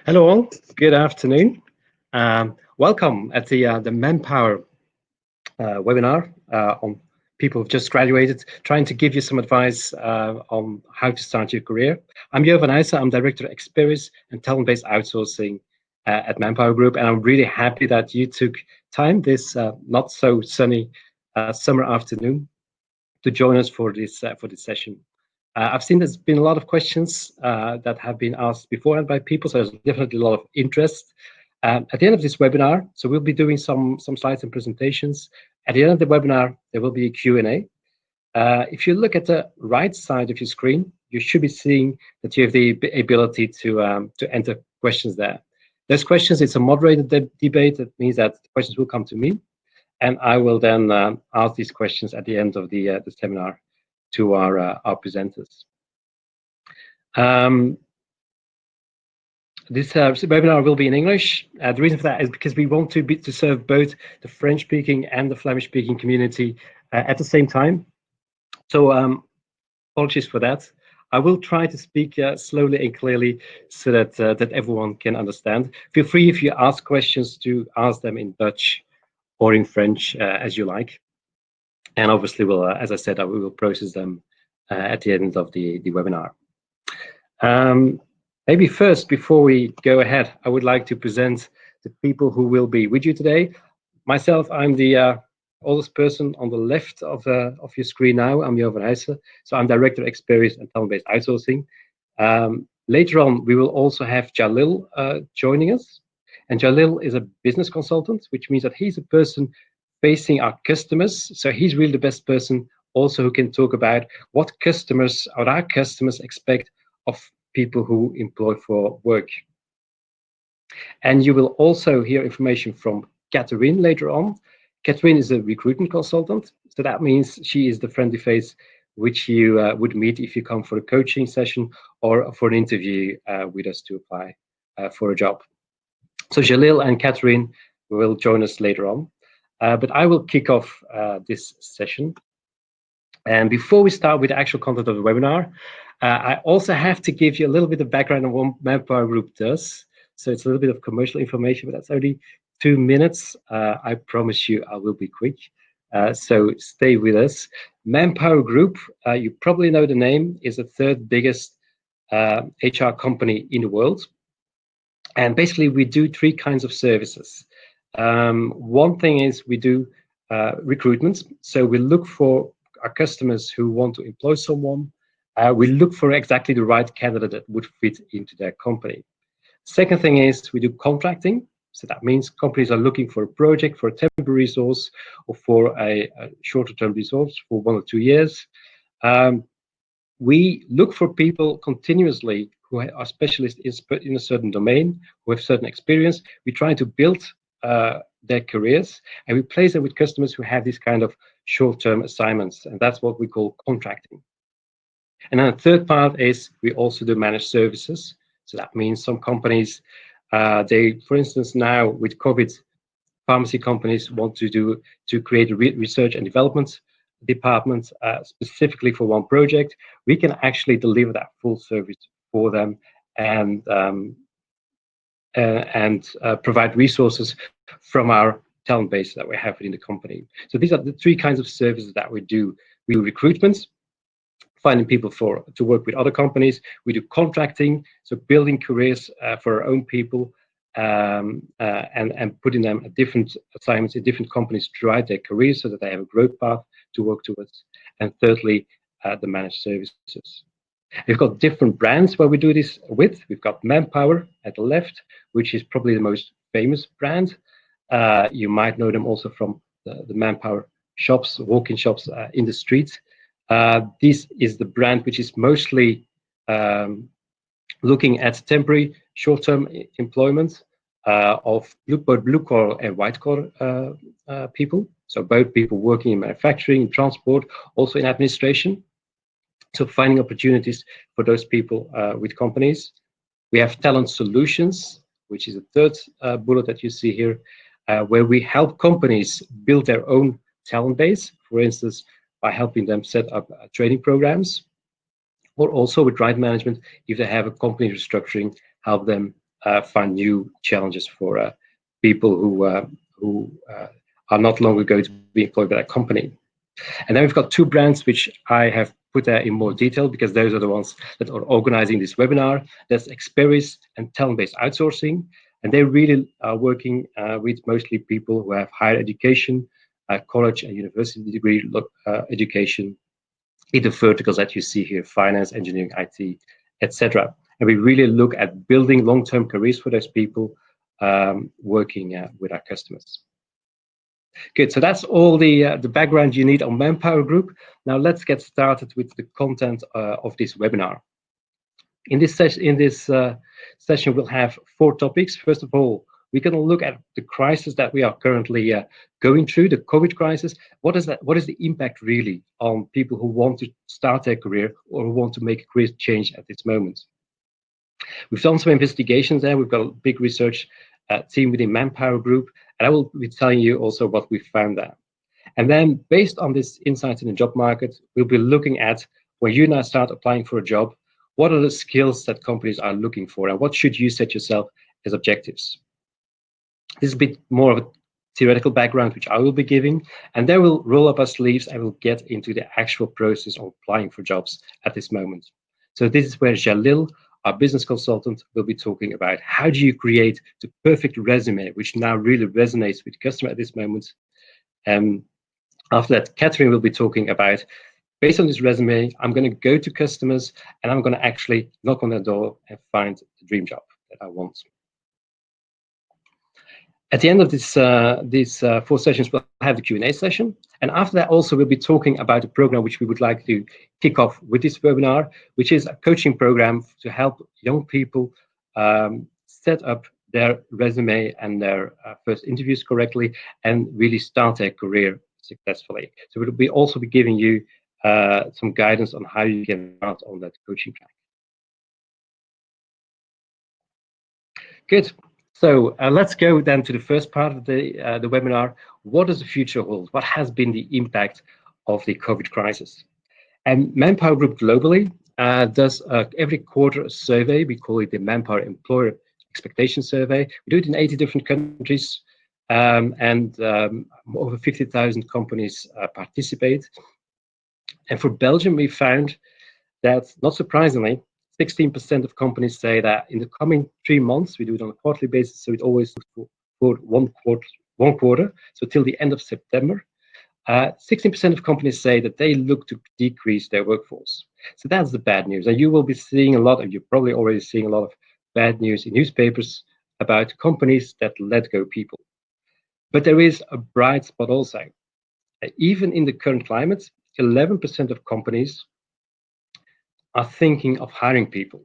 Hello all, good afternoon. Welcome at the Manpower webinar on people who've just graduated, trying to give you some advice on how to start your career. I'm Jo van Uysen, I'm Director of Experience and Talent-Based Outsourcing at Manpower Group, and I'm really happy that you took time this not so sunny summer afternoon to join us for this session. I've seen there's been a lot of questions that have been asked beforehand by people, so there's definitely a lot of interest. At the end of this webinar, so we'll be doing some slides and presentations. At the end of the webinar, there will be a Q&A. If you look at the right side of your screen, you should be seeing that you have the ability to enter questions there. Those questions, it's a moderated debate. That means that the questions will come to me, and I will then ask these questions at the end of the seminar to our presenters. This webinar will be in English. The reason for that is because we want to serve both the French-speaking and the Flemish-speaking community at the same time. So apologies for that. I will try to speak slowly and clearly so that everyone can understand. Feel free, if you ask questions, to ask them in Dutch or in French, as you like. And obviously, we'll, as I said, we will process them at the end of the webinar. Maybe first, before we go ahead, I would like to present the people who will be with you today. Myself, I'm the oldest person on the left of your screen now. I'm Jo van Uysen, so I'm Director of Experience and Talent-Based Outsourcing. Later on, we will also have Jalil joining us. And Jalil is a business consultant, which means that he's a person facing our customers. So he's really the best person also who can talk about what customers or our customers expect of people who employ for work. And you will also hear information from Catherine later on. Catherine is a recruitment consultant. So that means she is the friendly face which you would meet if you come for a coaching session or for an interview with us to apply for a job. So Jalil and Catherine will join us later on. But I will kick off this session. And before we start with the actual content of the webinar, I also have to give you a little bit of background on what Manpower Group does. So it's a little bit of commercial information, but that's only 2 minutes. I promise you I will be quick. So stay with us. Manpower Group, you probably know the name, is the third biggest HR company in the world. And basically, we do 3 kinds of services. One thing is we do recruitment. So we look for our customers who want to employ someone. We look for exactly the right candidate that would fit into their company. Second thing is we do contracting. So that means companies are looking for a project, for a temporary resource, or for a shorter term resource for 1 or 2 years. We look for people continuously who are specialists in a certain domain, who have certain experience. We try to build their careers, and we place them with customers who have this kind of short-term assignments, and that's what we call contracting. And then the third part is we also do managed services. So that means some companies, they, for instance, now with COVID, pharmacy companies want to create a research and development department specifically for one project. We can actually deliver that full service for them and provide resources from our talent base that we have within the company. So these are the 3 kinds of services that we do. We do recruitment, finding people to work with other companies. We do contracting, so building careers for our own people and putting them at different assignments in different companies to drive their careers so that they have a growth path to work towards. And thirdly, the managed services. We've got different brands where we do this with. We've got Manpower at the left, which is probably the most famous brand. You might know them also from the Manpower shops, walk-in shops in the streets. This is the brand which is mostly looking at temporary short-term employment of both blue-collar and white-collar people. So both people working in manufacturing, in transport, also in administration. So finding opportunities for those people with companies. We have Talent Solutions, which is the third bullet that you see here, where we help companies build their own talent base, for instance, by helping them set up training programs, or also with right management, if they have a company restructuring, help them find new challenges for people who are not longer going to be employed by that company. And then we've got two brands which I have put there in more detail because those are the ones that are organizing this webinar. That's Experis and Talent-Based Outsourcing. And they really are working with mostly people who have higher education, college and university degree education, in the verticals that you see here: finance, engineering, IT, etc. And we really look at building long-term careers for those people working with our customers. Good, so that's all the background you need on Manpower Group. Now let's get started with the content of this webinar. In this session, we'll have four topics. First of all, we're going to look at the crisis that we are currently going through, the COVID crisis. What is that? What is the impact really on people who want to start their career or who want to make a career change at this moment? We've done some investigations there. We've got a big research team within Manpower Group, and I will be telling you also what we found there. And then based on this insight in the job market, we'll be looking at when you now start applying for a job, what are the skills that companies are looking for and what should you set yourself as objectives? This is a bit more of a theoretical background, which I will be giving, and then we'll roll up our sleeves and we'll get into the actual process of applying for jobs at this moment. So this is where Jalil, our business consultant, will be talking about how do you create the perfect resume, which now really resonates with the customer at this moment. After that, Catherine will be talking about, based on this resume, I'm going to go to customers and I'm going to actually knock on their door and find the dream job that I want. At the end of these four sessions, we'll have the Q&A session. And after that, also, we'll be talking about a program which we would like to kick off with this webinar, which is a coaching program to help young people set up their resume and their first interviews correctly and really start their career successfully. So we'll also be giving you some guidance on how you can start on that coaching track. Good. So let's go then to the first part of the webinar. What does the future hold? What has been the impact of the COVID crisis? And Manpower Group globally does every quarter a survey. We call it the Manpower Employer Expectation Survey. We do it in 80 different countries, and over 50,000 companies participate. And for Belgium, we found that, not surprisingly, 16% of companies say that in the coming 3 months, we do it on a quarterly basis, so it always for one quarter, so till the end of September, 16% of companies say that they look to decrease their workforce. So that's the bad news. And you will be seeing a lot, and you're probably already seeing a lot of bad news in newspapers about companies that let go people. But there is a bright spot also. Even in the current climate, 11% of companies are thinking of hiring people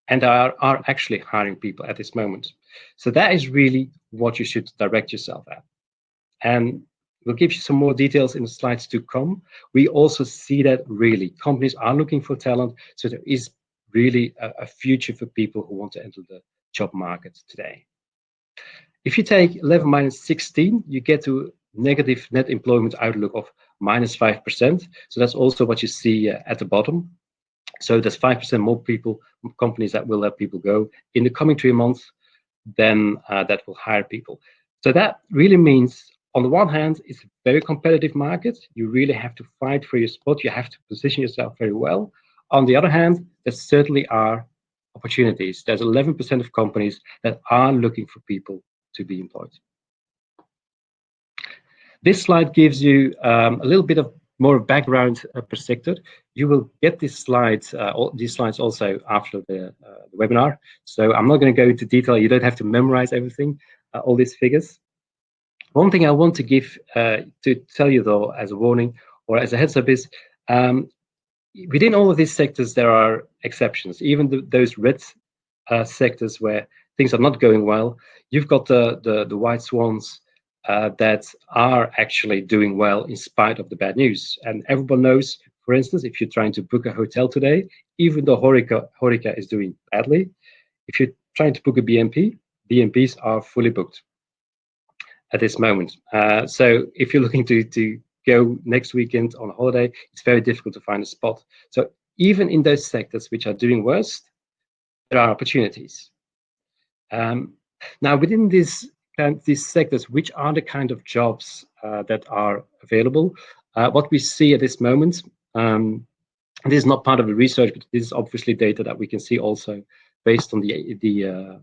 and are actually hiring people at this moment. So that is really what you should direct yourself at. And we'll give you some more details in the slides to come. We also see that really companies are looking for talent. So there is really a future for people who want to enter the job market today. If you take 11 minus 16, you get to negative net employment outlook of minus 5%. So that's also what you see at the bottom. So there's 5% more companies that will let people go in the coming 3 months than that will hire people. So that really means, on the one hand, it's a very competitive market. You really have to fight for your spot. You have to position yourself very well. On the other hand, there certainly are opportunities. There's 11% of companies that are looking for people to be employed. This slide gives you a little bit of more background per sector. You will get these slides also after the webinar. So I'm not going to go into detail. You don't have to memorize everything, all these figures. One thing I want to give to tell you though, as a warning or as a heads up, is within all of these sectors there are exceptions. Even those red sectors where things are not going well, you've got the white swans that are actually doing well in spite of the bad news. And everyone knows, for instance, if you're trying to book a hotel today, even though Horeca is doing badly, if you're trying to book a BNP, BNPs are fully booked at this moment. So if you're looking to go next weekend on holiday, it's very difficult to find a spot. So even in those sectors which are doing worst, there are opportunities. Um, Now, within these sectors, which are the kind of jobs that are available? What we see at this moment, this is not part of the research, but this is obviously data that we can see also based on the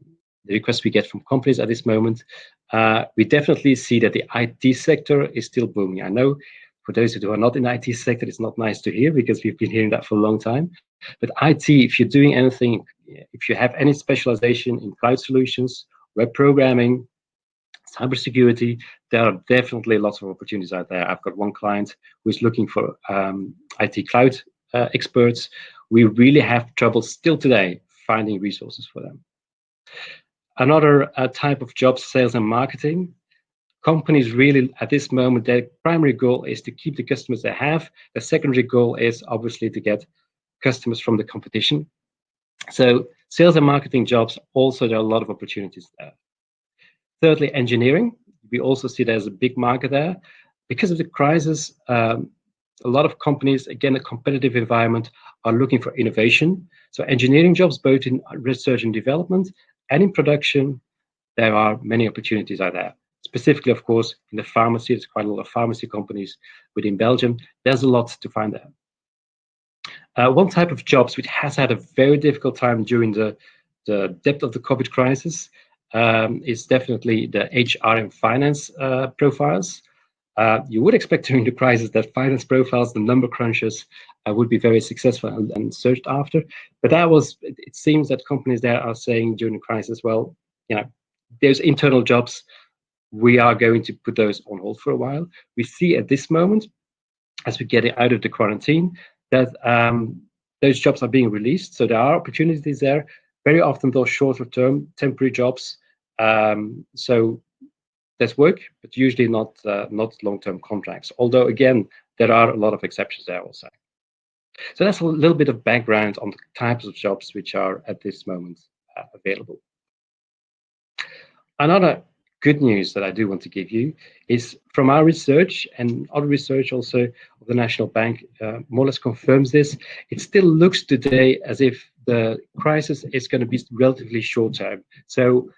requests we get from companies at this moment. We definitely see that the IT sector is still booming. I know for those who are not in the IT sector, it's not nice to hear because we've been hearing that for a long time. But IT, if you're doing anything, if you have any specialization in cloud solutions, web programming, cybersecurity, there are definitely lots of opportunities out there. I've got one client who is looking for IT cloud experts. We really have trouble still today finding resources for them. Another type of job, sales and marketing. Companies really, at this moment, their primary goal is to keep the customers they have. The secondary goal is obviously to get customers from the competition. So sales and marketing jobs, also there are a lot of opportunities there. Thirdly, engineering. We also see there's a big market there. Because of the crisis, a lot of companies, again, a competitive environment, are looking for innovation. So engineering jobs, both in research and development and in production, there are many opportunities out there. Specifically, of course, in the pharmacy, there's quite a lot of pharmacy companies within Belgium. There's a lot to find there. One type of jobs which has had a very difficult time during the depth of the COVID crisis is definitely the HR and finance profiles. You would expect during the crisis that finance profiles, the number crunchers, would be very successful and searched after. But it seems that companies there are saying during the crisis, well, there's internal jobs. We are going to put those on hold for a while. We see at this moment, as we get out of the quarantine, that those jobs are being released. So there are opportunities there. Very often those shorter-term temporary jobs. So there's work, but usually not long-term contracts. Although again, there are a lot of exceptions there also. So that's a little bit of background on the types of jobs which are at this moment available. Another good news that I do want to give you is from our research and other research also of the National Bank more or less confirms this. It still looks today as if the crisis is going to be relatively short term. So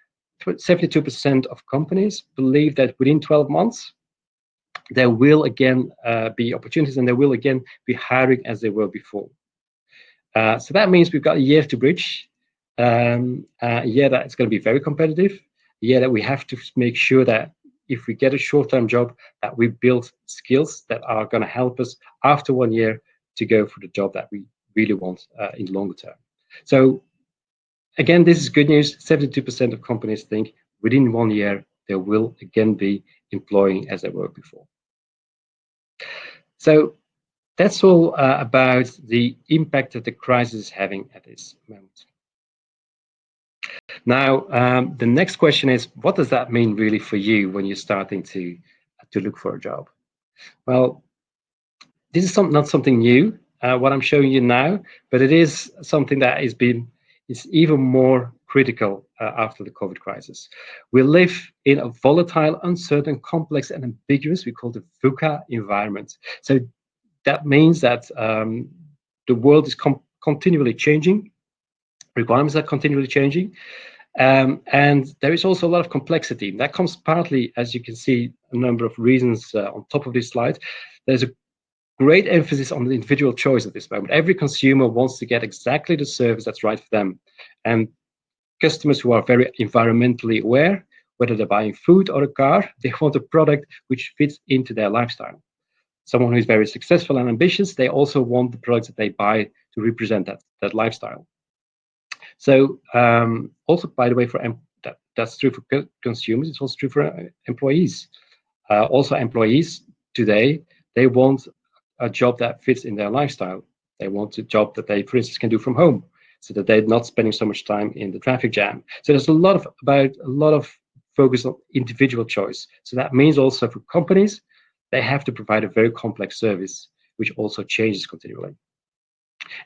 72% of companies believe that within 12 months, there will again be opportunities and there will again be hiring as they were before. So that means we've got a year to bridge, a year that it's going to be very competitive, a year that we have to make sure that if we get a short-term job, that we build skills that are going to help us after 1 year to go for the job that we really want in the longer term. So again, this is good news. 72% of companies think within 1 year, they will again be employing as they were before. So that's all about the impact that the crisis is having at this moment. Now, the next question is, what does that mean really for you when you're starting to look for a job? Well, this is not something new, what I'm showing you now, but it is something that is even more critical after the COVID crisis. We live in a volatile, uncertain, complex, and ambiguous, we call it VUCA environment. So that means that the world is continually changing, requirements are continually changing, and there is also a lot of complexity. That comes partly, as you can see, a number of reasons on top of this slide. There's a great emphasis on the individual choice at this moment. Every consumer wants to get exactly the service that's right for them. And customers who are very environmentally aware, whether they're buying food or a car, they want a product which fits into their lifestyle. Someone who is very successful and ambitious, they also want the products that they buy to represent that lifestyle. So also, by the way, that's true for consumers, it's also true for employees. Also employees today, they want a job that fits in their lifestyle. They want a job that they, for instance, can do from home, so that they're not spending so much time in the traffic jam. So there's a lot of focus on individual choice. So that means also for companies, they have to provide a very complex service, which also changes continually.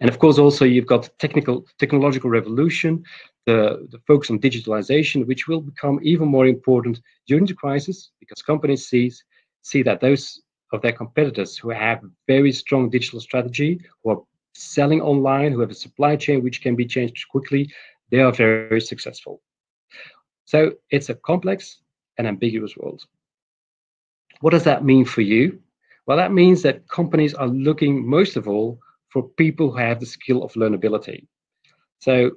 And of course, also you've got technological revolution, the focus on digitalization, which will become even more important during the crisis, because companies see that those of their competitors who have very strong digital strategy, who are selling online, who have a supply chain which can be changed quickly, they are very, very successful. So it's a complex and ambiguous world. What does that mean for you? Well, that means that companies are looking most of all for people who have the skill of learnability. So,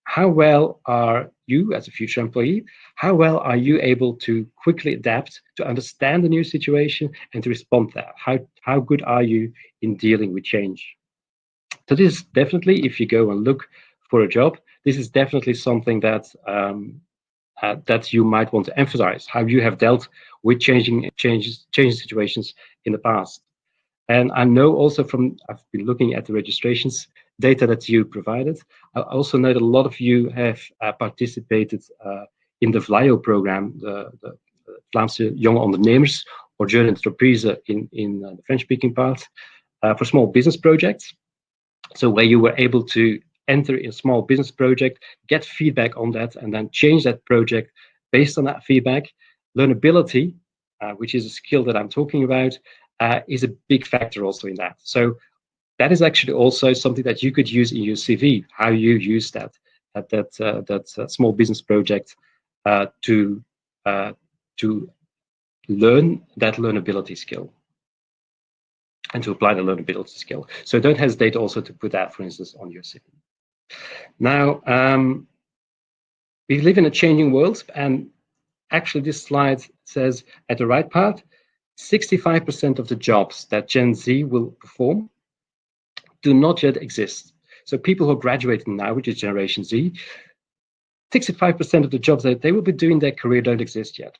how well are you as a future employee? How well are you able to quickly adapt, to understand the new situation, and to respond to that? How good are you in dealing with change? So, this is definitely, if you go and look for a job, this is definitely something that you might want to emphasize. How you have dealt with changing situations in the past. And I know also I've been looking at the registrations data that you provided. I also know that a lot of you have participated in the VLAIO program, the Vlaamse Jonge Ondernemers, or Jeune Entreprise in the French-speaking part, for small business projects. So where you were able to enter a small business project, get feedback on that, and then change that project based on that feedback. Learnability, which is a skill that I'm talking about, is a big factor also in that. So that is actually also something that you could use in your CV, how you use that small business project to learn that learnability skill and to apply the learnability skill. So don't hesitate also to put that, for instance, on your CV. Now, we live in a changing world, and actually this slide says at the right part, 65% of the jobs that Gen Z will perform do not yet exist. So people who are graduating now, which is Generation Z, 65% of the jobs that they will be doing their career don't exist yet.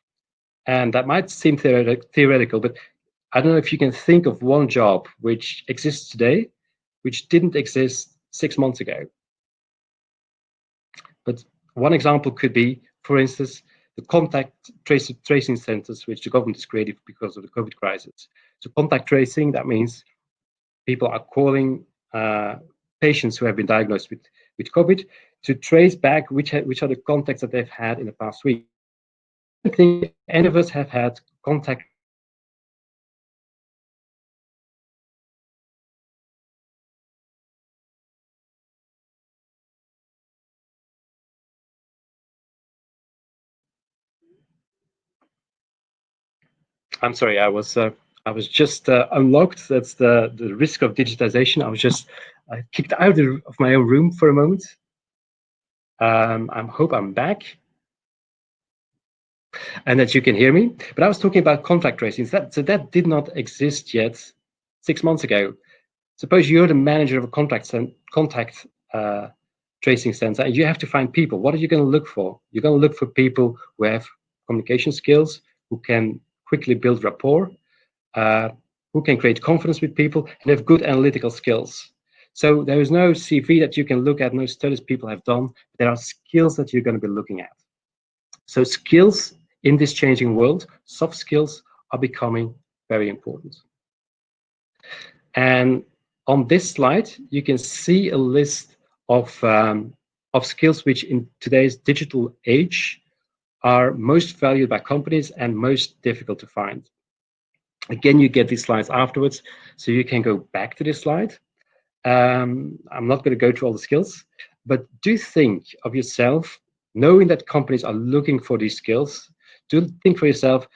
And that might seem theoretical, but I don't know if you can think of one job which exists today, which didn't exist 6 months ago. But one example could be, for instance, the contact tracing centers, which the government has created because of the COVID crisis. So contact tracing, that means people are calling patients who have been diagnosed with COVID to trace back which are the contacts that they've had in the past week. I don't think any of us have had contact. I'm sorry, I was just unlocked. That's the risk of digitization. I was just kicked out of my own room for a moment. I hope I'm back and that you can hear me. But I was talking about contact tracing. So that did not exist yet 6 months ago. Suppose you're the manager of a contact tracing center, and you have to find people. What are you going to look for? You're going to look for people who have communication skills, who can quickly build rapport, who can create confidence with people, and have good analytical skills. So there is no CV that you can look at, no studies people have done. There are skills that you're going to be looking at. So skills in this changing world, soft skills, are becoming very important. And on this slide, you can see a list of skills which in today's digital age are most valued by companies and most difficult to find. Again, you get these slides afterwards, so you can go back to this slide. I'm not going to go through all the skills, but do think of yourself, knowing that companies are looking for these skills. Do think for yourself,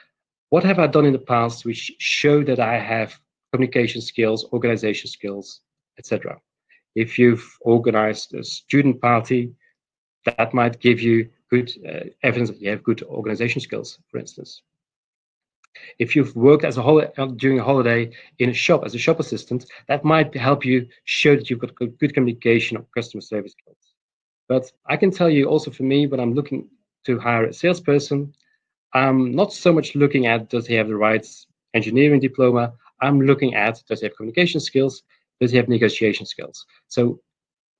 what have I done in the past which show that I have communication skills, organization skills, etc. If you've organized a student party, that might give you good evidence that you have good organization skills, for instance. If you've worked as during a holiday in a shop as a shop assistant, that might help you show that you've got good communication or customer service skills. But I can tell you also, for me, when I'm looking to hire a salesperson, I'm not so much looking at does he have the right engineering diploma. I'm looking at does he have communication skills, does he have negotiation skills. So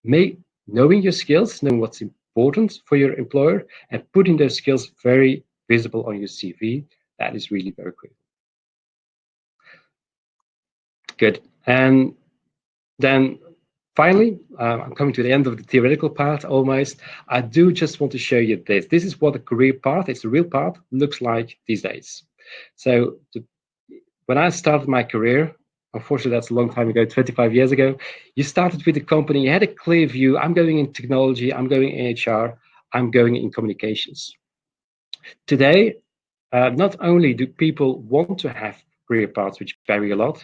knowing your skills, knowing what's important for your employer, and putting those skills very visible on your CV, that is really very critical. Good. And then finally, I'm coming to the end of the theoretical part almost. I do just want to show you this. This is what a career path, it's a real path, looks like these days. So when I started my career, unfortunately, that's a long time ago, 25 years ago, you started with a company, you had a clear view, I'm going in technology, I'm going in HR, I'm going in communications. Today, not only do people want to have career paths which vary a lot,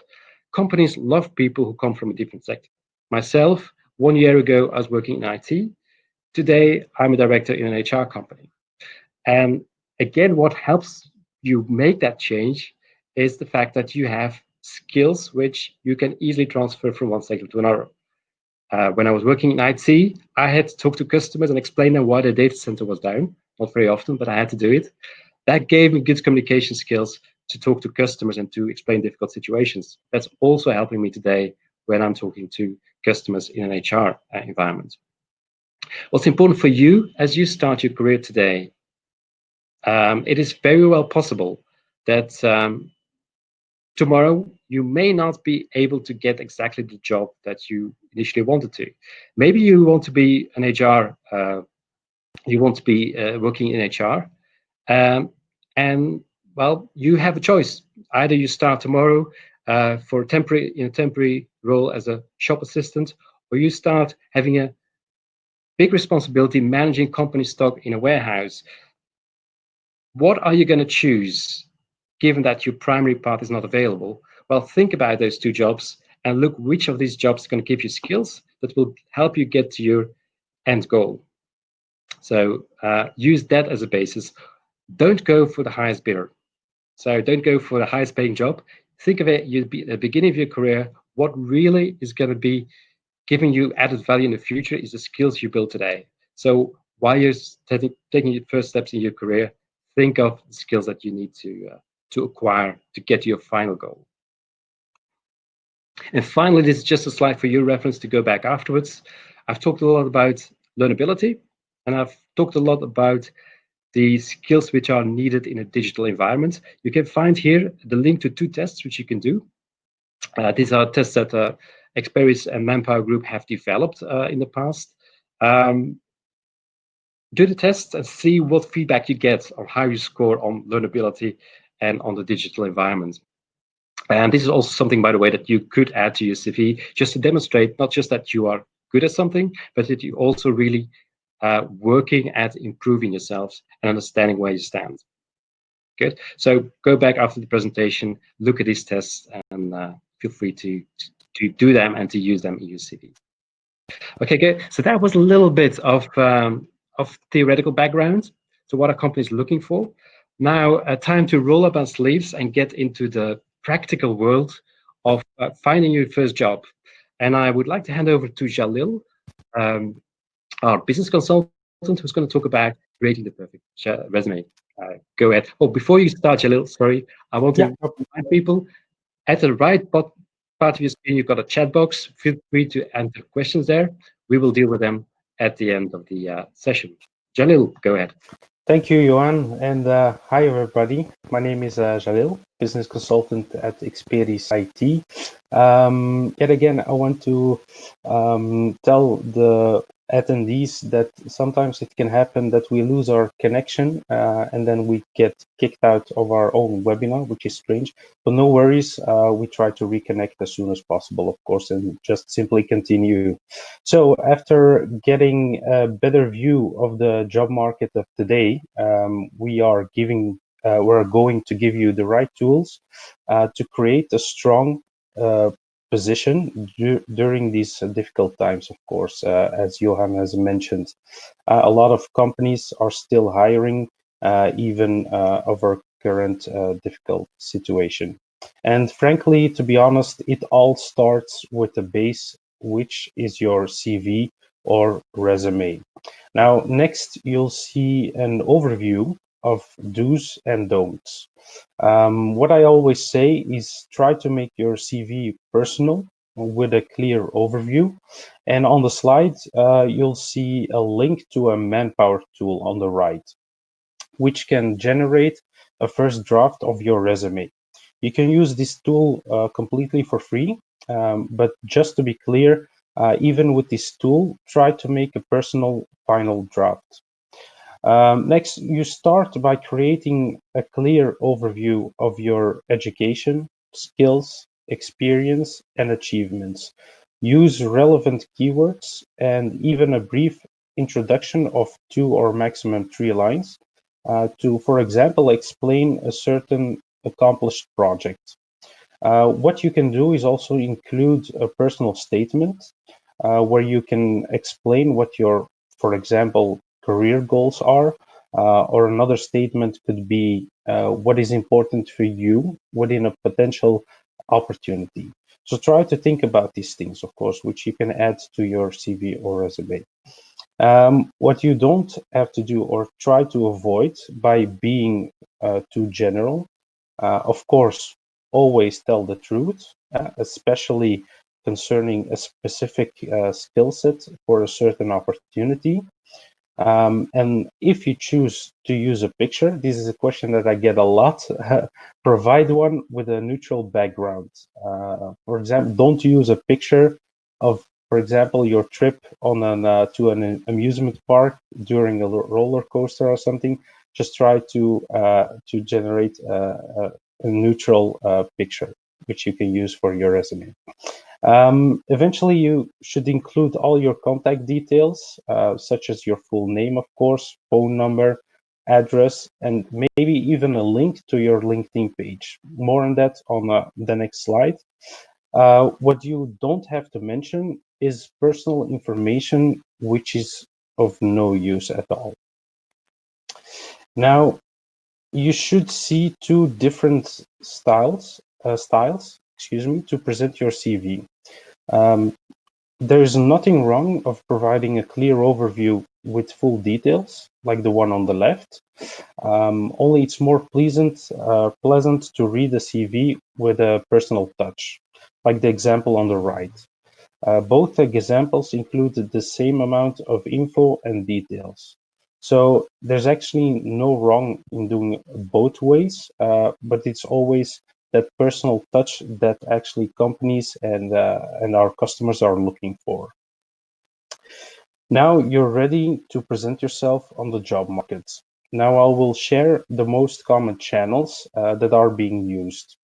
companies love people who come from a different sector. Myself, 1 year ago, I was working in IT. Today, I'm a director in an HR company. And again, what helps you make that change is the fact that you have skills which you can easily transfer from one sector to another. When I was working in IT, I had to talk to customers and explain them why the data center was down. Not very often, but I had to do it. That gave me good communication skills to talk to customers and to explain difficult situations. That's also helping me today when I'm talking to customers in an HR environment. What's important for you as you start your career today, it is very well possible that tomorrow you may not be able to get exactly the job that you initially wanted to. Maybe you want to be an HR, you want to be working in HR, and well, you have a choice. Either you start tomorrow for a temporary role as a shop assistant, or you start having a big responsibility managing company stock in a warehouse. What are you going to choose, given that your primary path is not available? Well, think about those two jobs and look which of these jobs is going to give you skills that will help you get to your end goal. So use that as a basis. Don't go for the highest bidder. So don't go for the highest paying job. Think of it, you'd be at the beginning of your career. What really is going to be giving you added value in the future is the skills you build today. So while you're taking your first steps in your career, think of the skills that you need to acquire to get to your final goal. And finally, this is just a slide for your reference to go back afterwards. I've talked a lot about learnability, and I've talked a lot about the skills which are needed in a digital environment. You can find here the link to two tests which you can do. These are tests that Experis and Manpower Group have developed in the past. Do the tests and see what feedback you get on how you score on learnability and on the digital environment. And this is also something, by the way, that you could add to your CV just to demonstrate not just that you are good at something, but that you also really working at improving yourselves and understanding where you stand. Good. So go back after the presentation, look at these tests, and feel free to do them and to use them in your CV. Okay, good. So that was a little bit of theoretical background. So what are companies looking for? Now, time to roll up our sleeves and get into the practical world of finding your first job. And I would like to hand over to Jalil, our business consultant, who's going to talk about creating the perfect resume. Go ahead. Oh, before you start, Jalil, sorry, I want to remind people at the right part of your screen, you've got a chat box. Feel free to enter questions there. We will deal with them at the end of the session. Jalil, go ahead. Thank you, Johan, and hi everybody. My name is Jalil, business consultant at Experis IT. Yet again, I want to tell the attendees that sometimes it can happen that we lose our connection and then we get kicked out of our own webinar, which is strange. But no worries, we try to reconnect as soon as possible, of course, and just simply continue. So after getting a better view of the job market of today, we're going to give you the right tools to create a strong position during these difficult times, of course, as Johan has mentioned. A lot of companies are still hiring, even of our current difficult situation. And frankly, to be honest, it all starts with the base, which is your CV or resume. Now, next, you'll see an overview of do's and don'ts. What I always say is try to make your CV personal with a clear overview. And on the slide, you'll see a link to a Manpower tool on the right, which can generate a first draft of your resume. You can use this tool completely for free, but just to be clear, even with this tool, try to make a personal final draft. Next, you start by creating a clear overview of your education, skills, experience, and achievements. Use relevant keywords and even a brief introduction of 2 or maximum 3 lines to, for example, explain a certain accomplished project. What you can do is also include a personal statement where you can explain what your, for example, career goals are, or another statement could be what is important for you within a potential opportunity. So try to think about these things, of course, which you can add to your CV or resume. What you don't have to do or try to avoid by being too general, of course, always tell the truth, especially concerning a specific skill set for a certain opportunity. And if you choose to use a picture, this is a question that I get a lot, provide one with a neutral background. For example, don't use a picture of, for example, your trip on to an amusement park during a roller coaster or something. Just try to generate a neutral picture, which you can use for your resume. Eventually, you should include all your contact details, such as your full name, of course, phone number, address, and maybe even a link to your LinkedIn page. More on that on the next slide. What you don't have to mention is personal information, which is of no use at all. Now, you should see two different styles, to present your CV. There's nothing wrong of providing a clear overview with full details, like the one on the left. Only it's more pleasant to read a CV with a personal touch, like the example on the right. Both examples include the same amount of info and details. So there's actually no wrong in doing both ways, but it's always that personal touch that actually companies and our customers are looking for. Now you're ready to present yourself on the job market. Now I will share the most common channels that are being used.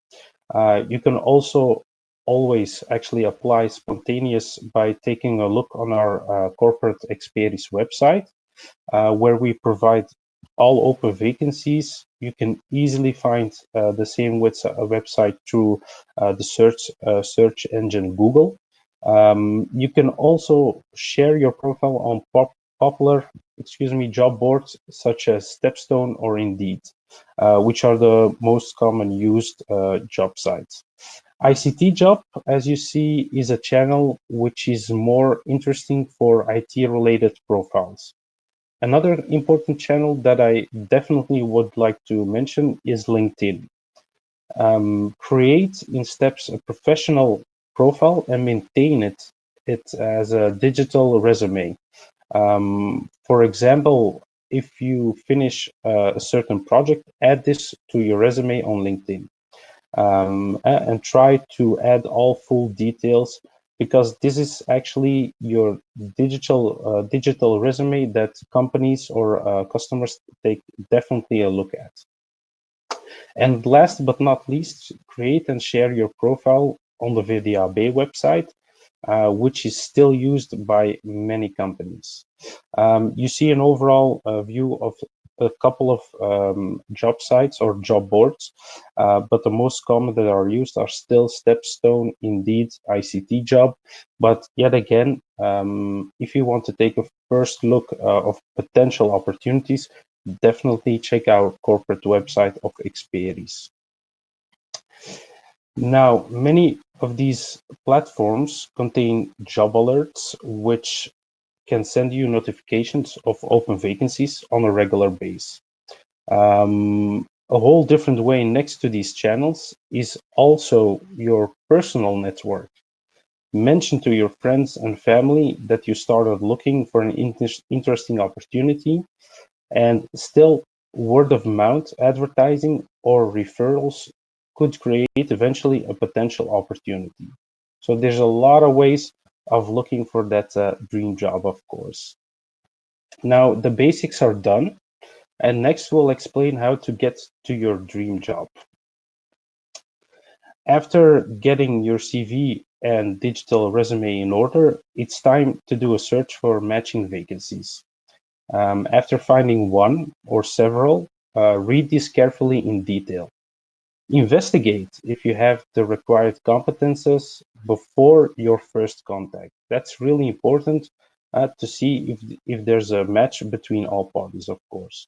You can also always actually apply spontaneous by taking a look on our corporate Experis website, where we provide all open vacancies. You can easily find the same website through the search engine Google. You can also share your profile on popular job boards such as Stepstone or Indeed, which are the most common used job sites. ICT Job, as you see, is a channel which is more interesting for IT-related profiles. Another important channel that I definitely would like to mention is LinkedIn. Create in steps a professional profile and maintain it as a digital resume. For example, if you finish a certain project, add this to your resume on LinkedIn. And try to add all full details, because this is actually your digital resume that companies or customers take definitely a look at. And last but not least, create and share your profile on the VDAB website, which is still used by many companies. You see an overall view of a couple of job sites or job boards, but the most common that are used are still Stepstone, Indeed, ICT Job. But yet again, if you want to take a first look of potential opportunities, definitely check our corporate website of Experis. Now, many of these platforms contain job alerts, which can send you notifications of open vacancies on a regular basis. A whole different way next to these channels is also your personal network. Mention to your friends and family that you started looking for an interesting opportunity, and still word of mouth advertising or referrals could create eventually a potential opportunity. So there's a lot of ways of looking for that dream job, of course. Now the basics are done, and next we'll explain how to get to your dream job. After getting your CV and digital resume in order, it's time to do a search for matching vacancies. After finding one or several, read these carefully in detail. Investigate if you have the required competences before your first contact. That's really important to see if there's a match between all parties, of course.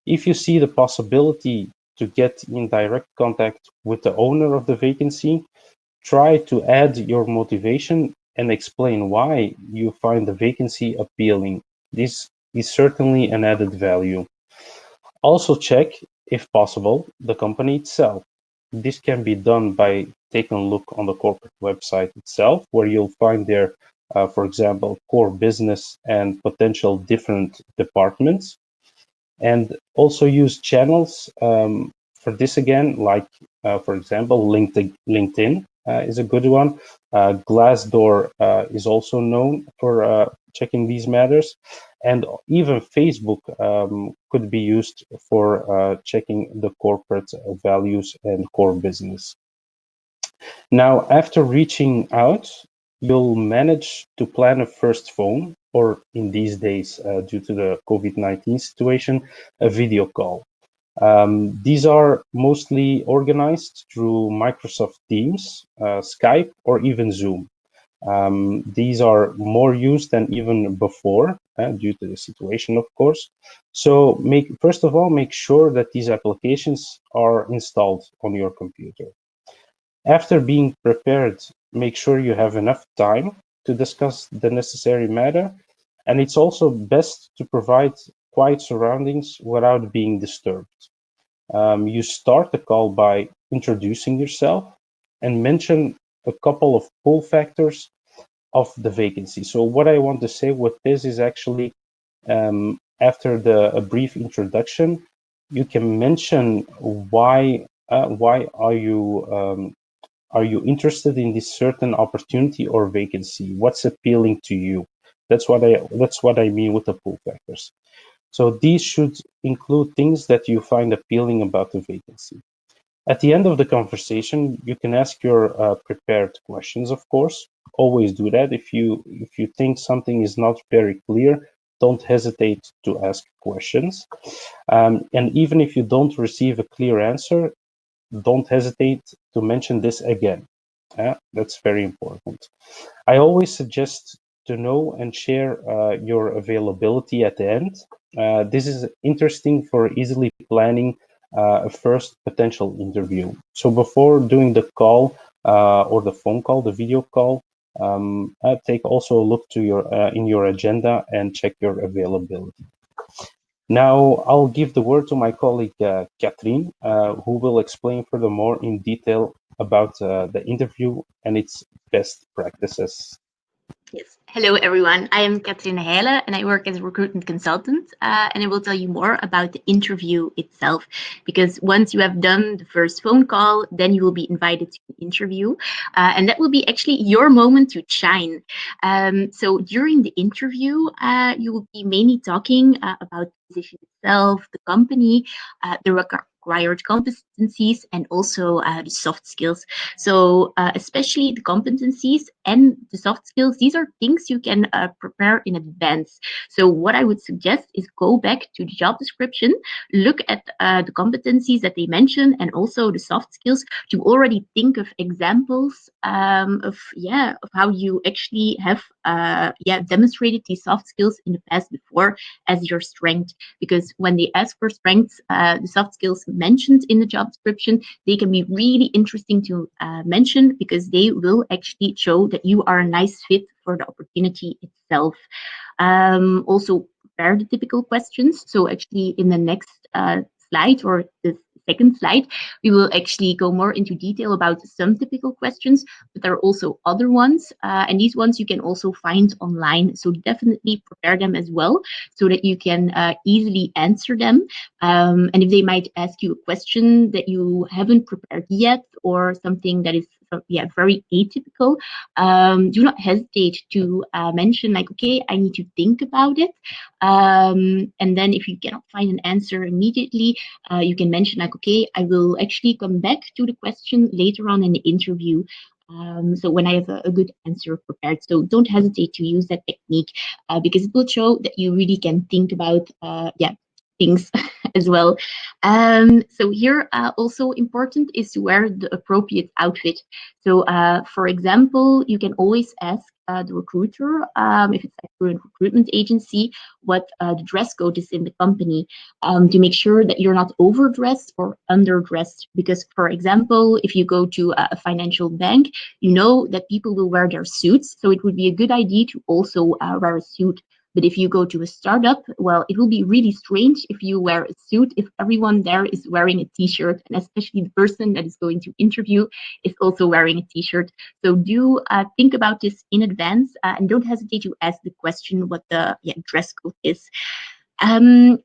If you see the possibility to get in direct contact with the owner of the vacancy, try to add your motivation and explain why you find the vacancy appealing. This is certainly an added value. Also check, if possible, the company itself. This can be done by taking a look on the corporate website itself, where you'll find their, for example, core business and potential different departments. And also use channels for this again, like, for example, LinkedIn is a good one. Glassdoor is also known for checking these matters. And even Facebook could be used for checking the corporate values and core business. Now, after reaching out, you'll manage to plan a first phone, or in these days, due to the COVID-19 situation, a video call. These are mostly organized through Microsoft Teams, Skype, or even Zoom. These are more used than even before, due to the situation, of course. So first of all, make sure that these applications are installed on your computer. After being prepared, make sure you have enough time to discuss the necessary matter, and it's also best to provide quiet surroundings without being disturbed. You start the call by introducing yourself and mention a couple of pull factors of the vacancy. So what I want to say with this is actually, after a brief introduction, you can mention why are you interested in this certain opportunity or vacancy? What's appealing to you? That's what I mean with the pull factors. So these should include things that you find appealing about the vacancy. At the end of the conversation, you can ask your prepared questions, of course. Always do that. If you think something is not very clear, don't hesitate to ask questions. And even if you don't receive a clear answer, don't hesitate to mention this again. That's very important. I always suggest to know and share your availability at the end. This is interesting for easily planning a first potential interview. So before doing the call or the phone call, the video call, take also a look to your in your agenda and check your availability. Now I'll give the word to my colleague Catherine, who will explain furthermore in detail about the interview and its best practices. Yes. Hello, everyone. I am Katrine Heijlen, and I work as a recruitment consultant. And I will tell you more about the interview itself, because once you have done the first phone call, then you will be invited to an interview. And that will be actually your moment to shine. So during the interview, you will be mainly talking about the position itself, the company, the required competencies, and also the soft skills. So especially the competencies and the soft skills, these are things you can prepare in advance. So what I would suggest is go back to the job description, look at the competencies that they mention and also the soft skills, to already think of examples of how you actually have demonstrated these soft skills in the past before as your strength. Because when they ask for strengths, the soft skills mentioned in the job description, they can be really interesting to mention, because they will actually show that you are a nice fit for the opportunity itself. Also prepare the typical questions. So actually in the next slide, or the second slide, we will actually go more into detail about some typical questions, but there are also other ones, and these ones you can also find online. So definitely prepare them as well, so that you can easily answer them. And if they might ask you a question that you haven't prepared yet, or something that is very atypical, do not hesitate to mention, like, okay, I need to think about it. And then if you cannot find an answer immediately, you can mention, like, okay, I will actually come back to the question later on in the interview. So when I have a good answer prepared, so don't hesitate to use that technique because it will show that you really can think about things as well. So here also important is to wear the appropriate outfit. So for example, you can always ask the recruiter, if it's like through a recruitment agency, what the dress code is in the company, to make sure that you're not overdressed or underdressed. Because, for example, if you go to a financial bank, you know that people will wear their suits, so it would be a good idea to also wear a suit. But if you go to a startup, well, it will be really strange if you wear a suit if everyone there is wearing a t-shirt, and especially the person that is going to interview is also wearing a t-shirt. So do think about this in advance and don't hesitate to ask the question what the dress code is.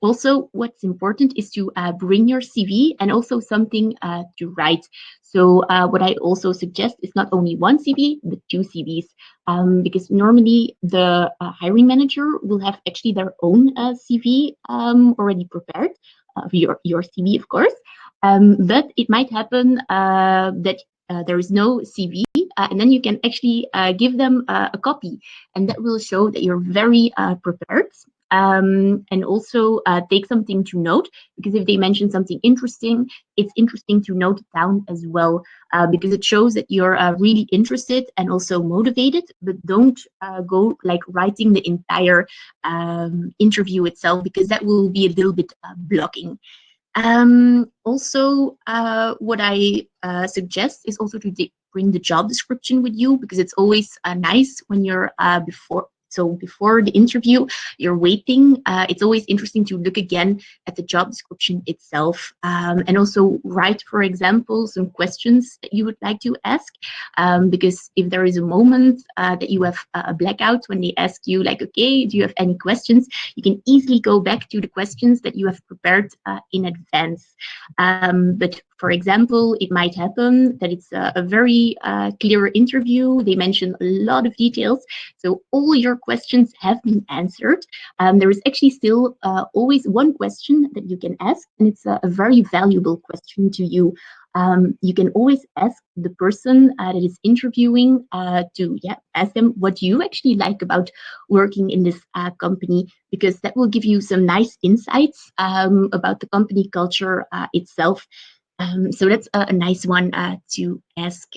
Also, what's important is to bring your CV and also something to write. So what I also suggest is not only one CV, but two CVs, because normally the hiring manager will have actually their own CV already prepared, your CV, of course. But it might happen that there is no CV, and then you can actually give them a copy, and that will show that you're very prepared. And also take something to note, because if they mention something interesting, it's interesting to note it down as well, because it shows that you're really interested and also motivated, but don't go like writing the entire interview itself, because that will be a little bit blocking. Also, what I suggest is also to bring the job description with you, because it's always nice when you're before the interview, you're waiting. It's always interesting to look again at the job description itself, and also write, for example, some questions that you would like to ask. Because if there is a moment that you have a blackout when they ask you, like, okay, do you have any questions? You can easily go back to the questions that you have prepared in advance. But for example, it might happen that it's a very clear interview. They mention a lot of details. So all your questions have been answered. There is actually still always one question that you can ask, and it's a very valuable question to you. You can always ask the person that is interviewing to ask them what you actually like about working in this company, because that will give you some nice insights about the company culture itself. So that's a nice one to ask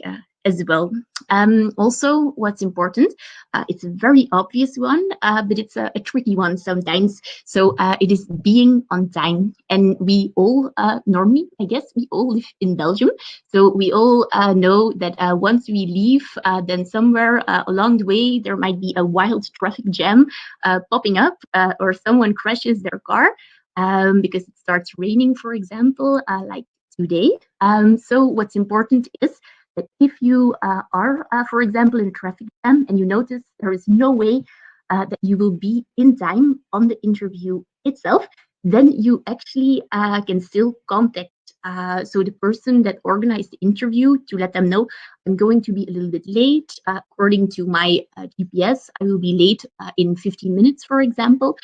as well. Also, what's important, it's a very obvious one, but it's a tricky one sometimes. So it is being on time. And we all, normally, I guess, we all live in Belgium. So we all know that once we leave, then somewhere along the way, there might be a wild traffic jam popping up, or someone crashes their car because it starts raining, for example, like today. So what's important is that if you are, for example, in a traffic jam and you notice there is no way that you will be in time on the interview itself, then you actually can still contact so the person that organized the interview to let them know, I'm going to be a little bit late. According to my GPS, I will be late in 15 minutes, for example.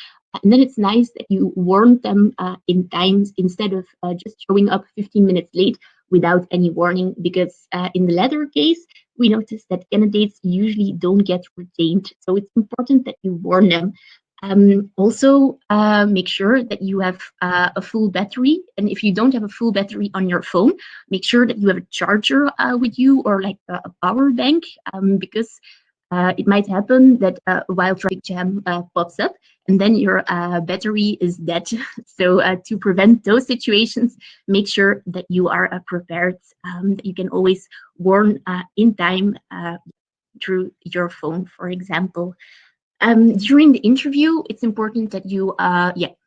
And then it's nice that you warn them in time instead of just showing up 15 minutes late without any warning, because in the latter case, we notice that candidates usually don't get retained. So it's important that you warn them. Also, make sure that you have a full battery. And if you don't have a full battery on your phone, make sure that you have a charger with you, or like a power bank, because it might happen that a wild traffic jam pops up and then your battery is dead. So to prevent those situations, make sure that you are prepared, that you can always warn in time through your phone, for example. During the interview, it's important that you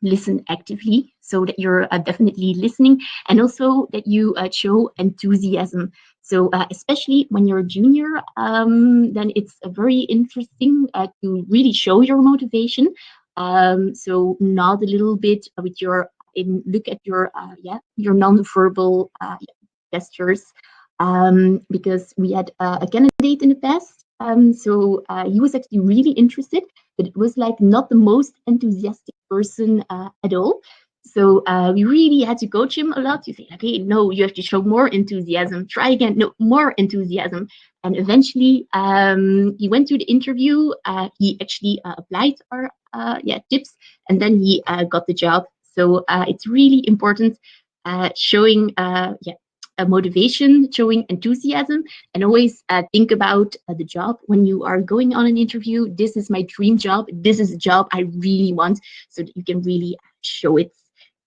listen actively, so that you're definitely listening, and also that you show enthusiasm. So especially when you're a junior, then it's very interesting to really show your motivation. So nod a little bit with look at your non-verbal gestures, because we had a candidate in the past. So he was actually really interested, but it was like not the most enthusiastic person at all. So we really had to coach him a lot to say, okay, no, you have to show more enthusiasm. Try again, no, more enthusiasm. And eventually, he went to the interview. He actually applied our tips, and then he got the job. So it's really important showing a motivation, showing enthusiasm, and always think about the job when you are going on an interview. This is my dream job. This is a job I really want, so that you can really show it.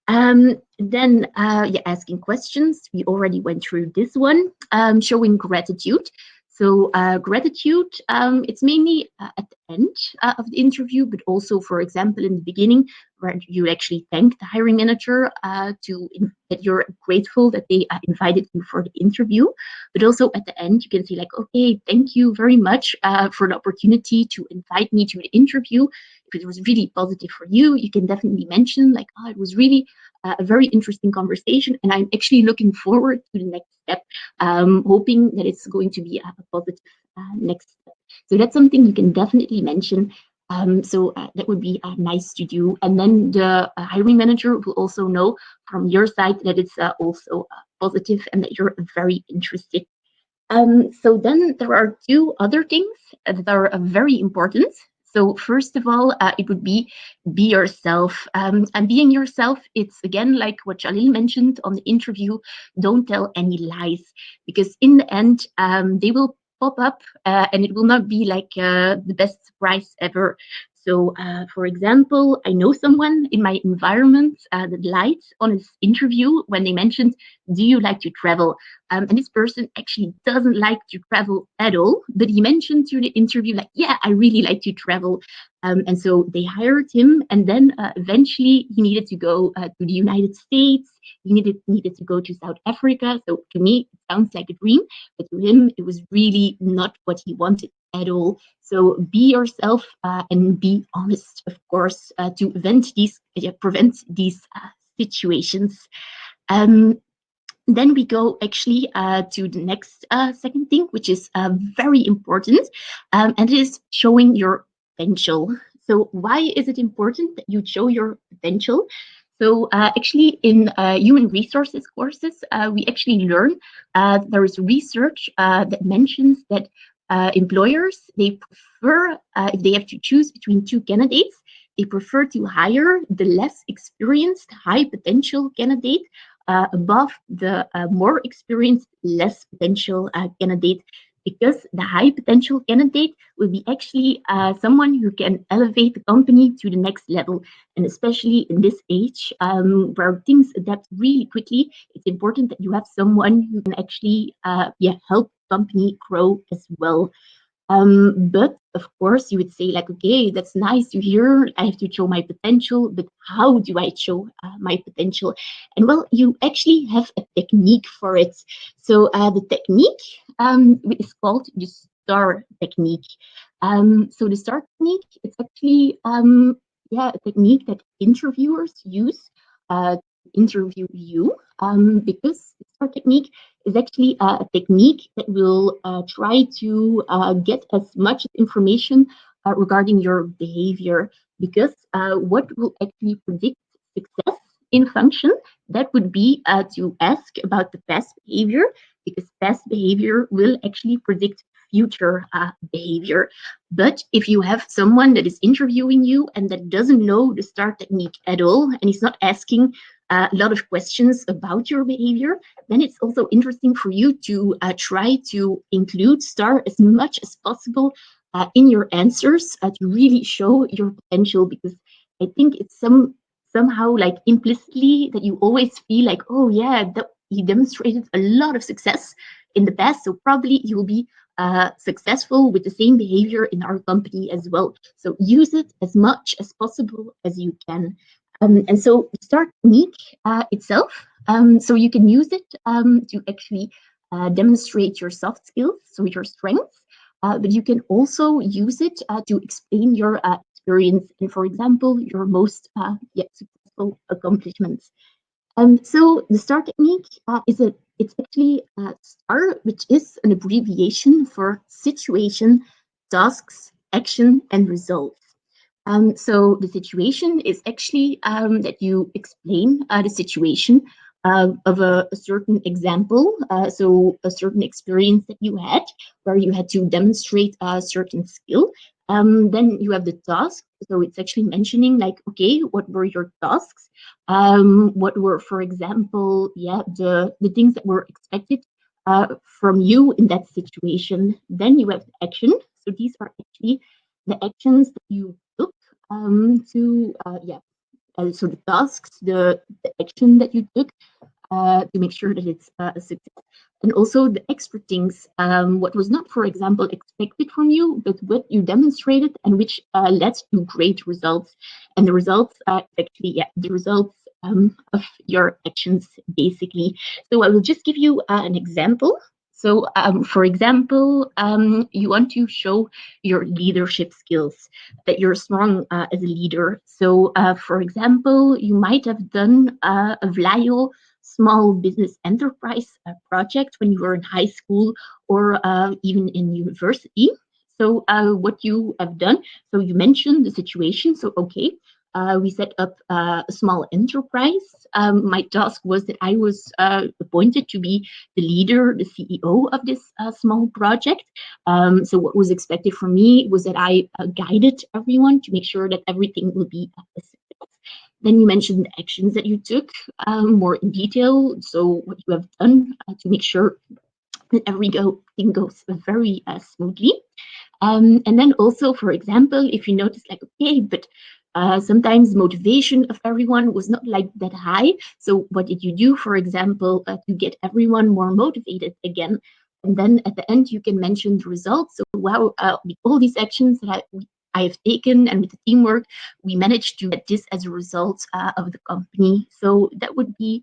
Then asking questions. We already went through this one. Showing gratitude. So gratitude, it's mainly at the end of the interview, but also, for example, in the beginning, where you actually thank the hiring manager that you're grateful that they invited you for the interview. But also at the end, you can say like, okay, thank you very much for the opportunity to invite me to the interview. If it was really positive for you, you can definitely mention like, oh, it was really a very interesting conversation, and I'm actually looking forward to the next step, hoping that it's going to be a positive next step. So that's something you can definitely mention. So that would be nice to do. And then the hiring manager will also know from your side that it's also positive and that you're very interested. So then there are two other things that are very important. So first of all, it would be yourself. And being yourself, it's again like what Jalil mentioned on the interview, don't tell any lies, because in the end, they will pop up and it will not be like the best surprise ever. So, for example, I know someone in my environment that lied on his interview when they mentioned, do you like to travel? And this person actually doesn't like to travel at all, but he mentioned to the interview, like, yeah, I really like to travel. And so they hired him, and then eventually he needed to go to the United States. He needed to go to South Africa. So to me, it sounds like a dream, but to him, it was really not what he wanted at all. So be yourself and be honest, of course, to prevent these situations. Then we go actually to the next second thing, which is very important, and it is showing your potential. So why is it important that you show your potential? So actually in human resources courses, we actually learn there is research that mentions that employers, they prefer, if they have to choose between two candidates, they prefer to hire the less experienced, high potential candidate above the more experienced, less potential candidate, because the high potential candidate will be actually someone who can elevate the company to the next level. And especially in this age where things adapt really quickly, it's important that you have someone who can actually help the company grow as well. But of course, you would say like, okay, that's nice to hear. I have to show my potential, but how do I show my potential? And well, you actually have a technique for it. So the technique is called the STAR technique. So the STAR technique, it's actually a technique that interviewers use to interview you, because the STAR technique is actually a technique that will try to get as much information regarding your behavior, because what will actually predict success in function, that would be to ask about the past behavior, because past behavior will actually predict future behavior. But if you have someone that is interviewing you and that doesn't know the STAR technique at all, and is not asking a lot of questions about your behavior, then it's also interesting for you to try to include STAR as much as possible in your answers to really show your potential, because I think it's somehow like implicitly that you always feel like, oh yeah, he demonstrated a lot of success in the past, so probably he will be successful with the same behavior in our company as well. So use it as much as possible as you can. And so the STAR technique itself, so you can use it to actually demonstrate your soft skills, so your strengths, but you can also use it to explain your experience and, for example, your most successful accomplishments. So the STAR technique it's actually STAR, which is an abbreviation for situation, tasks, action, and results. So the situation is actually that you explain the situation of a certain example, so a certain experience that you had where you had to demonstrate a certain skill. Then you have the task. So it's actually mentioning like, okay, what were your tasks? What were, for example, the things that were expected from you in that situation. Then you have the action. So these are actually the actions that you took so the tasks, the action that you took to make sure that it's a success. And also the extra things, what was not, for example, expected from you, but what you demonstrated and which led to great results. And the results actually, the results of your actions, basically. So I will just give you an example. So, for example, you want to show your leadership skills, that you're strong as a leader. So, for example, you might have done a Vlaio small business enterprise project when you were in high school or even in university. So what you have done, so you mentioned the situation. So, okay, we set up a small enterprise. My task was that I was appointed to be the leader, the CEO of this small project. So what was expected from me was that I guided everyone to make sure that everything will be a success. Then you mentioned the actions that you took more in detail. So what you have done to make sure that everything goes very smoothly. And then also, for example, if you notice like, okay, but sometimes motivation of everyone was not like that high. So what did you do, for example, to get everyone more motivated again? And then at the end, you can mention the results. So wow, with all these actions that I have taken and with the teamwork, we managed to get this as a result of the company. So that would be,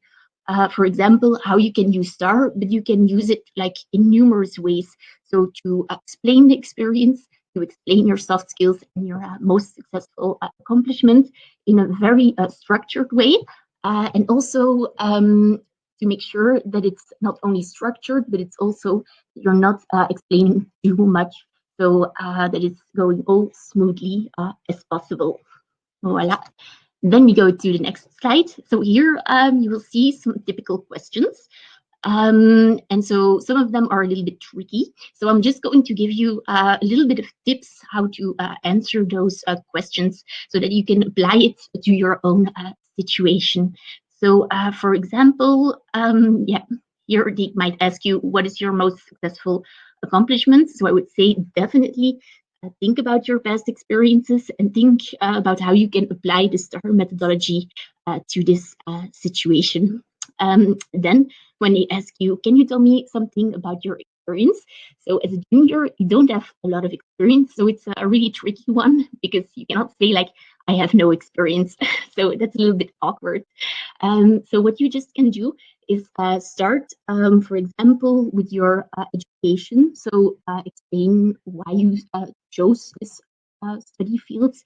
for example, how you can use STAR, but you can use it like in numerous ways. So to explain the experience, to explain your soft skills and your most successful accomplishments in a very structured way, and also to make sure that it's not only structured, but it's also you're not explaining too much, so that it's going all smoothly as possible. Voila. Then we go to the next slide. So here you will see some typical questions. And so some of them are a little bit tricky. So I'm just going to give you a little bit of tips how to answer those questions so that you can apply it to your own situation. So for example, here they might ask you, what is your most successful accomplishment? So I would say definitely think about your past experiences and think about how you can apply the STAR methodology to this situation. Then when they ask you, can you tell me something about your experience? So as a junior, you don't have a lot of experience. So it's a really tricky one because you cannot say like, I have no experience. So that's a little bit awkward. So what you just can do is start, for example, with your education. So explain why you chose this study fields.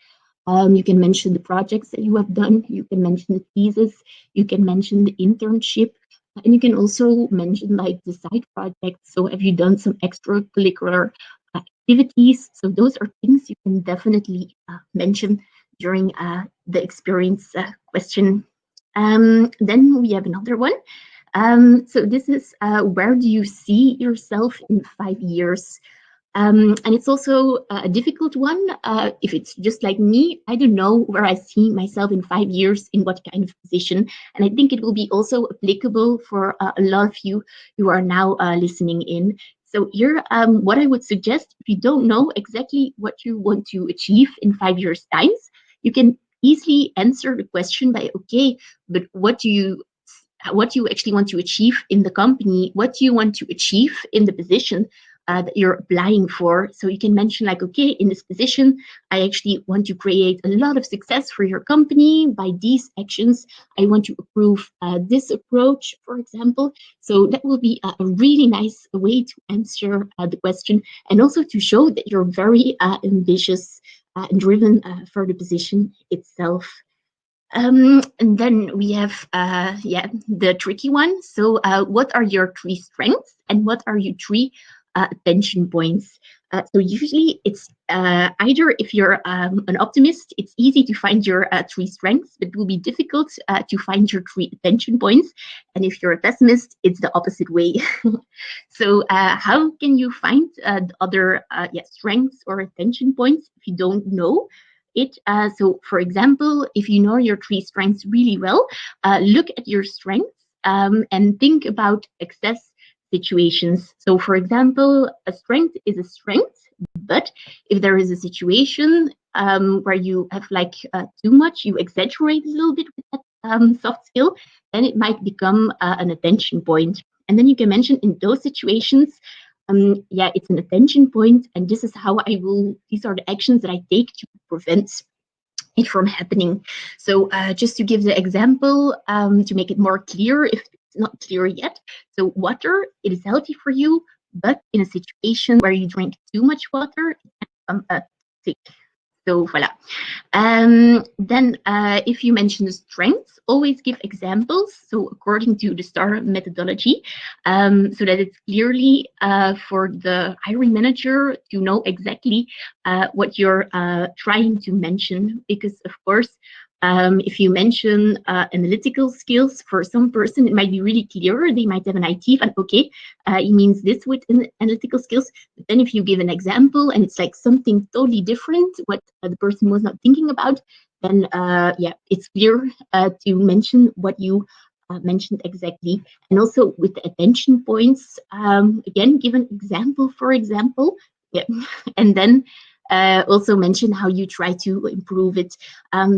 You can mention the projects that you have done. You can mention the thesis. You can mention the internship. And you can also mention like the side projects. So have you done some extracurricular activities? So those are things you can definitely mention during the experience question. Then we have another one. So this is where do you see yourself in 5 years? And it's also a difficult one. If it's just like me, I don't know where I see myself in 5 years, in what kind of position. And I think it will be also applicable for a lot of you who are now listening in. So here, what I would suggest, if you don't know exactly what you want to achieve in 5 years' times, you can easily answer the question by, okay, but what do you actually want to achieve in the company? What do you want to achieve in the position that you're applying for? So you can mention like, okay, in this position, I actually want to create a lot of success for your company by these actions. I want to approve this approach, for example. So that will be a really nice way to answer the question and also to show that you're very ambitious and driven for the position itself. And then we have the tricky one. So what are your 3 strengths and what are your 3 attention points. So usually it's either if you're an optimist, it's easy to find your 3 strengths, but it will be difficult to find your 3 attention points. And if you're a pessimist, it's the opposite way. So how can you find the other strengths or attention points if you don't know it? So for example, if you know your 3 strengths really well, look at your strengths and think about success situations. So for example, a strength is a strength, but if there is a situation where you have like too much, you exaggerate a little bit with that soft skill, then it might become an attention point. And then you can mention in those situations, it's an attention point, and this is how these are the actions that I take to prevent it from happening. So just to give the example, to make it more clear, if it's not clear yet. So water, it is healthy for you, but in a situation where you drink too much water, it can become sick. So voila. Then if you mention the strengths, always give examples. So according to the STAR methodology, so that it's clearly for the hiring manager to know exactly what you're trying to mention. Because of course, if you mention analytical skills, for some person, it might be really clear. They might have an IT and okay, he means this with analytical skills. But then if you give an example and it's like something totally different, what the person was not thinking about, then it's clear to mention what you mentioned exactly. And also with the attention points, again, give an example, for example, and then also mention how you try to improve it,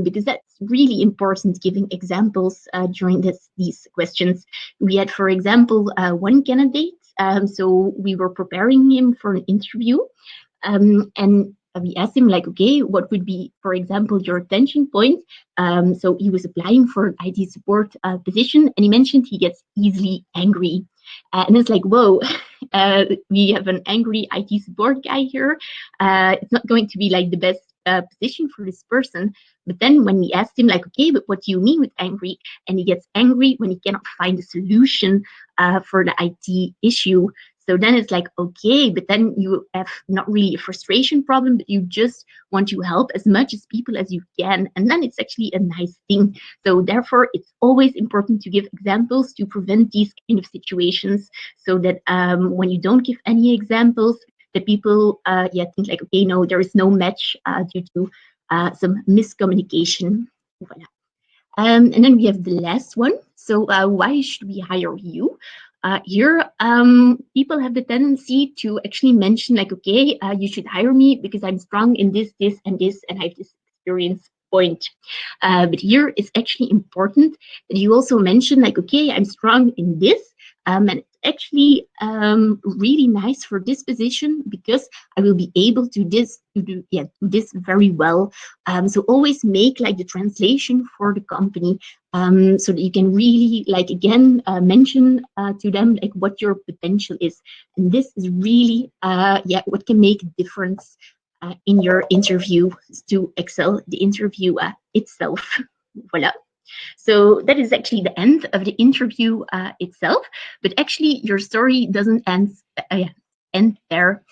because that's really important, giving examples during these questions. We had, for example, one candidate, so we were preparing him for an interview, and we asked him like, okay, what would be, for example, your attention point? So he was applying for an IT support position, and he mentioned he gets easily angry. And it's like, whoa, we have an angry IT support guy here. It's not going to be like the best position for this person. But then when we asked him like, okay, but what do you mean with angry? And he gets angry when he cannot find a solution for the IT issue. So then it's like, okay, but then you have not really a frustration problem, but you just want to help as much as people as you can. And then it's actually a nice thing. So therefore, it's always important to give examples to prevent these kind of situations, so that when you don't give any examples, the people think like, okay, no, there is no match due to some miscommunication. Voilà. And then we have the last one. So why should we hire you? Here, people have the tendency to actually mention like, okay, you should hire me because I'm strong in this, this, and this, and I have this experience point. But here it's actually important that you also mention like, okay, I'm strong in this, and it's actually really nice for this position because I will be able to do this very well. So always make like the translation for the company, so that you can really like again mention to them like what your potential is, and this is really what can make a difference in your interview to excel the interview itself. Voila. So that is actually the end of the interview itself, but actually your story doesn't end there.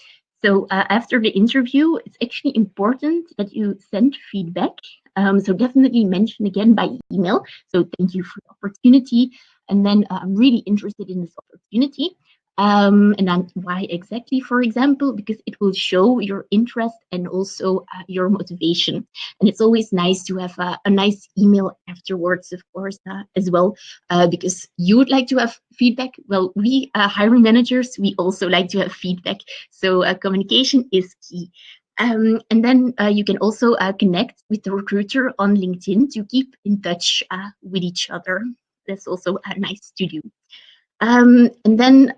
So after the interview, it's actually important that you send feedback. So definitely mention again by email. So thank you for the opportunity. And then I'm really interested in this opportunity. And then why exactly, for example, because it will show your interest and also your motivation. And it's always nice to have a nice email afterwards, of course, as well, because you would like to have feedback. Well, we hiring managers, we also like to have feedback. So communication is key. And then you can also connect with the recruiter on LinkedIn to keep in touch with each other. That's also nice to do. And then,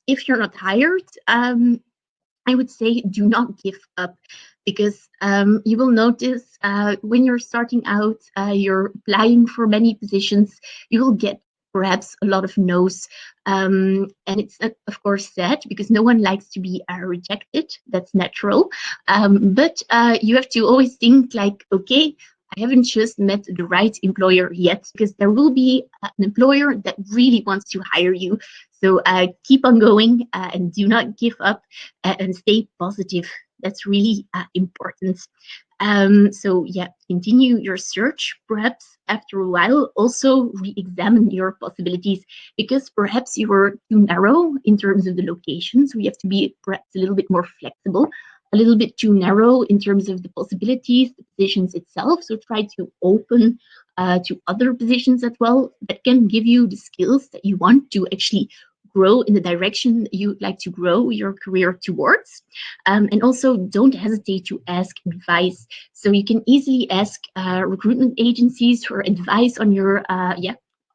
if you're not hired, I would say do not give up, because you will notice when you're starting out, you're applying for many positions, you will get perhaps a lot of no's. And it's, of course, sad because no one likes to be rejected. That's natural. But you have to always think like, okay, I haven't just met the right employer yet, because there will be an employer that really wants to hire you. So keep on going and do not give up and stay positive. That's really important. So yeah, continue your search. Perhaps after a while, also re-examine your possibilities, because perhaps you were too narrow in terms of the locations. We have to be perhaps a little bit more flexible, a little bit too narrow in terms of the possibilities, the positions itself. So try to open to other positions as well that can give you the skills that you want to actually grow in the direction that you'd like to grow your career towards. And also don't hesitate to ask advice. So you can easily ask recruitment agencies for advice on your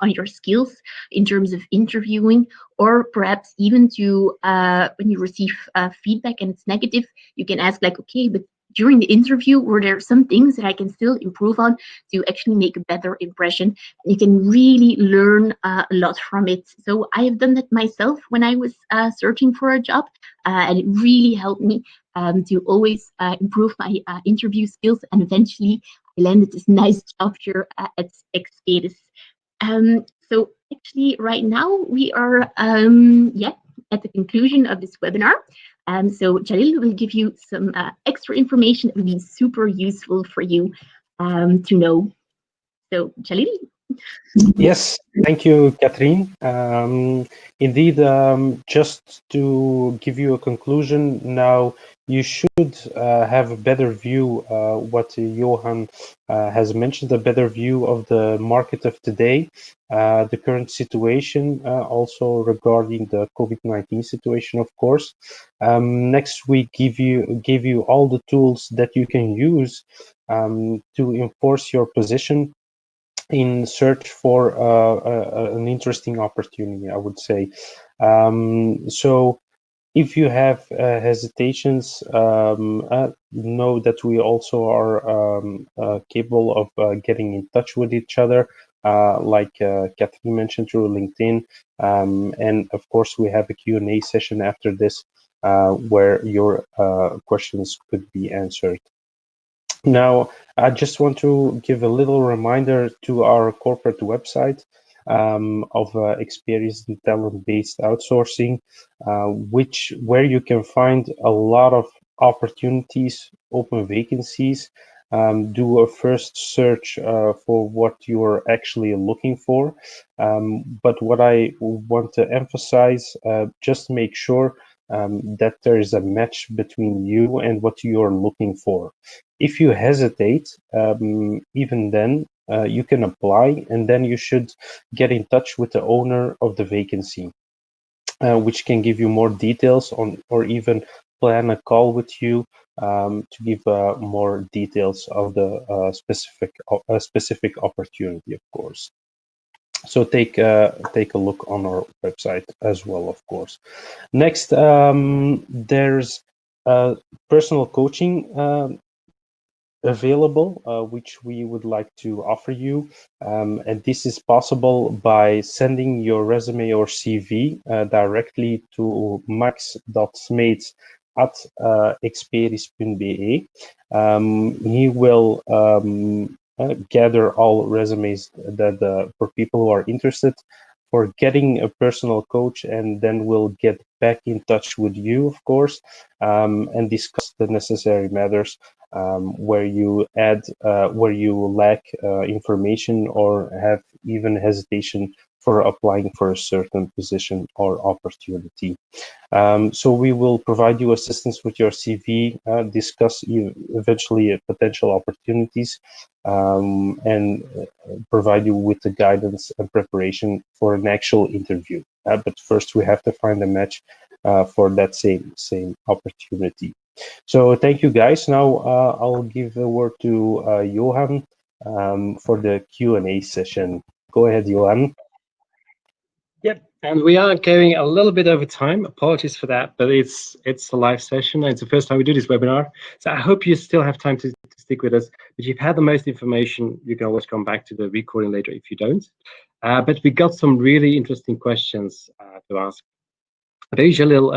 on your skills in terms of interviewing, or perhaps even to when you receive feedback and it's negative, you can ask like, okay, but during the interview, were there some things that I can still improve on to actually make a better impression? You can really learn a lot from it. So I have done that myself when I was searching for a job, and it really helped me to always improve my interview skills. And eventually, I landed this nice job here at Experis. So actually, right now we are at the conclusion of this webinar. So Jalil will give you some extra information that will be super useful for you to know. So Jalil. Yes, thank you, Catherine. Indeed, just to give you a conclusion now, you should have a better view, what Johan has mentioned, a better view of the market of today, the current situation, also regarding the COVID-19 situation, of course. Next week, give you all the tools that you can use to enforce your position in search for an interesting opportunity, I would say. So if you have hesitations, know that we also are capable of getting in touch with each other, like Catherine mentioned, through LinkedIn. And of course, we have a Q&A session after this where your questions could be answered. Now, I just want to give a little reminder to our corporate website of experience in talent-based outsourcing, where you can find a lot of opportunities, open vacancies. Do a first search for what you're actually looking for. But what I want to emphasize, just make sure that there is a match between you and what you are looking for. If you hesitate, even then, you can apply, and then you should get in touch with the owner of the vacancy, which can give you more details on, or even plan a call with you to give more details of the specific opportunity, of course. So take a look on our website as well, of course. Next, there's personal coaching available, which we would like to offer you. And this is possible by sending your resume or CV directly to max.smeets@experis.be. He will gather all resumes that for people who are interested for getting a personal coach, and then we'll get back in touch with you, of course, and discuss the necessary matters where you lack information or have even hesitation for applying for a certain position or opportunity. So we will provide you assistance with your CV, discuss eventually potential opportunities, and provide you with the guidance and preparation for an actual interview. But first, we have to find a match for that same opportunity. So thank you, guys. Now I'll give the word to Johan for the Q&A session. Go ahead, Johan. Yep, and we are going a little bit over time. Apologies for that, but it's a live session. It's the first time we do this webinar, so I hope you still have time to stick with us. But you've had the most information. You can always come back to the recording later if you don't. But we got some really interesting questions to ask. Maybe Jalil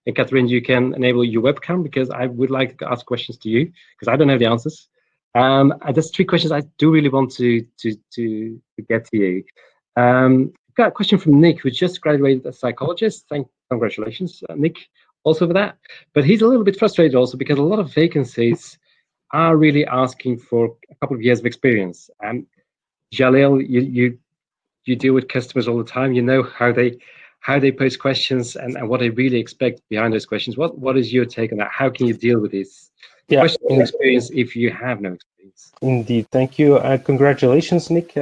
and Catherine, you can enable your webcam, because I would like to ask questions to you because I don't have the answers. There's 3 questions I do really want to get to you. got a question from Nick, who just graduated as a psychologist. Congratulations, Nick, also for that. But he's a little bit frustrated also because a lot of vacancies are really asking for a couple of years of experience. And Jalil, you deal with customers all the time. You know how they pose questions and what they really expect behind those questions. What is your take on that? How can you deal with this question of experience if you have no experience? Indeed, thank you. Congratulations, Nick,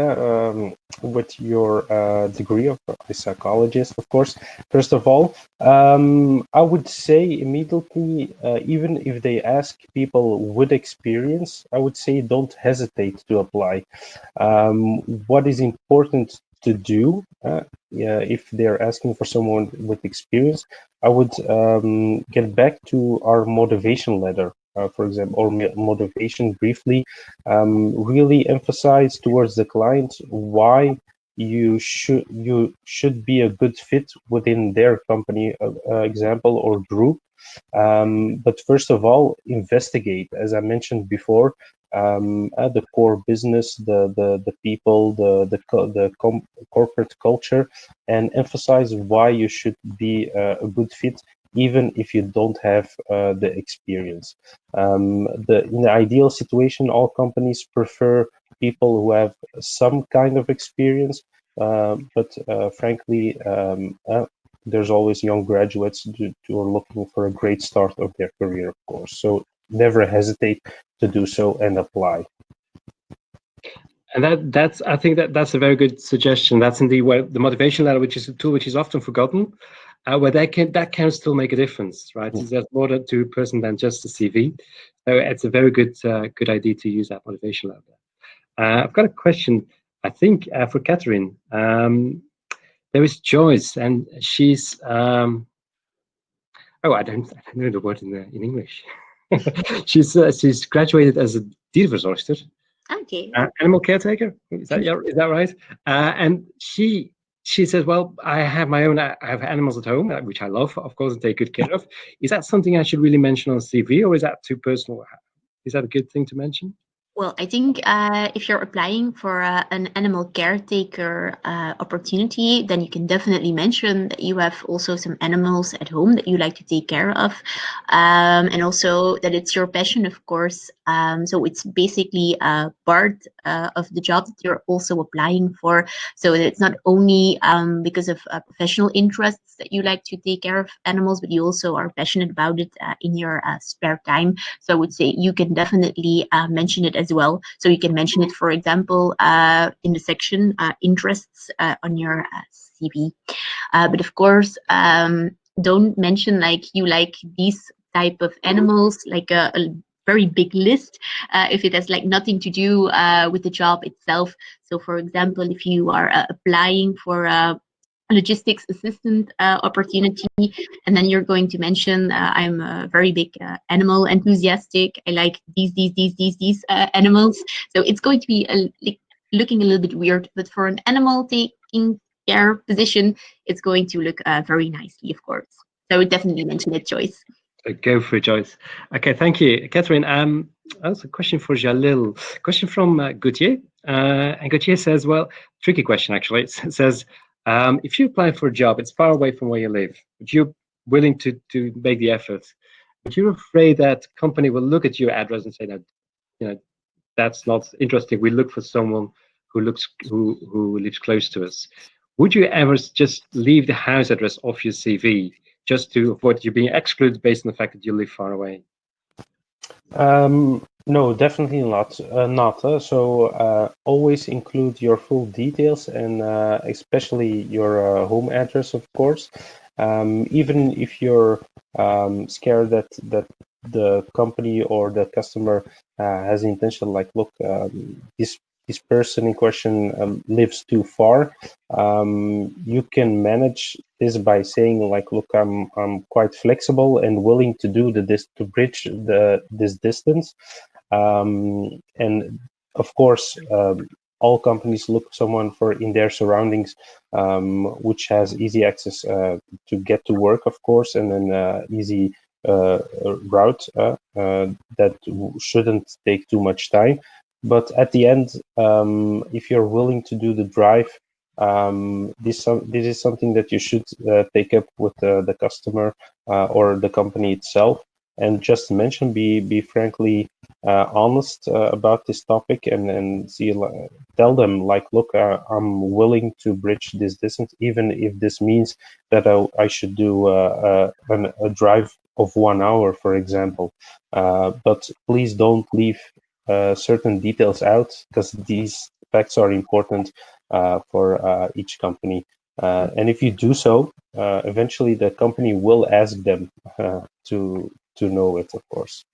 with your degree of a psychologist, of course. First of all, I would say immediately, even if they ask people with experience, I would say don't hesitate to apply. What is important to do, if they're asking for someone with experience, I would get back to our motivation letter. For example, or motivation briefly, really emphasize towards the client why you should be a good fit within their company, example or group. But first of all, investigate, as I mentioned before, the core business, the people, the corporate culture, and emphasize why you should be a good fit, even if you don't have the experience. In the ideal situation, all companies prefer people who have some kind of experience, but frankly, there's always young graduates who are looking for a great start of their career, of course. So never hesitate to do so and apply. And that's I think that's a very good suggestion. That's indeed where the motivation letter, which is a tool which is often forgotten, where that can still make a difference, right? Mm. There's more to a person than just a CV. So it's a very good idea to use that motivation letter. I've got a question, I think, for Catherine. There is Joyce, and she's I don't know the word in English. she's graduated as a dierverzorgster. Okay. Animal caretaker, is that right? And she says, well, I have animals at home, which I love, of course, and take good care of. Is that something I should really mention on CV, or is that too personal? Is that a good thing to mention? Well, I think if you're applying for an animal caretaker opportunity, then you can definitely mention that you have also some animals at home that you like to take care of, and also that it's your passion, of course. So it's basically part of the job that you're also applying for. So that it's not only because of professional interests that you like to take care of animals, but you also are passionate about it in your spare time. So I would say you can definitely mention it as well. So you can mention it, for example, in the section interests on your CV. But of course, don't mention like you like these type of animals, like a very big list, if it has like nothing to do with the job itself. So for example, if you are applying for a logistics assistant opportunity, and then you're going to mention I'm a very big animal enthusiastic, I like these animals, so it's going to be looking a little bit weird, but for an animal taking care position, it's going to look very nicely, of course. So I would definitely mention that, Joyce. Go for it, Joyce. Okay, thank you, Catherine. That's a question for Jalil. Question from Gauthier, and Gauthier says, well, tricky question actually. It says, if you apply for a job, it's far away from where you live, but you're willing to make the effort, but you're afraid that company will look at your address and say, no, that's not interesting. We look for someone who lives close to us. Would you ever just leave the house address off your CV just to avoid you being excluded based on the fact that you live far away? No, definitely not. So always include your full details, and especially your home address, of course. Even if you're scared that the company or the customer has the intention, like, look, this person in question lives too far. You can manage this by saying, like, look, I'm quite flexible and willing to do to bridge this distance. And of course, all companies look for someone in their surroundings, which has easy access to get to work, of course, and then easy route that shouldn't take too much time. But at the end, if you're willing to do the drive, This is something that you should take up with the customer or the company itself. And just to mention, be frankly honest about this topic, and see, tell them like, look, I'm willing to bridge this distance, even if this means that I should do a drive of 1 hour, for example. But please don't leave certain details out, because these facts are important for each company. And if you do so, eventually the company will ask them to know it, of course.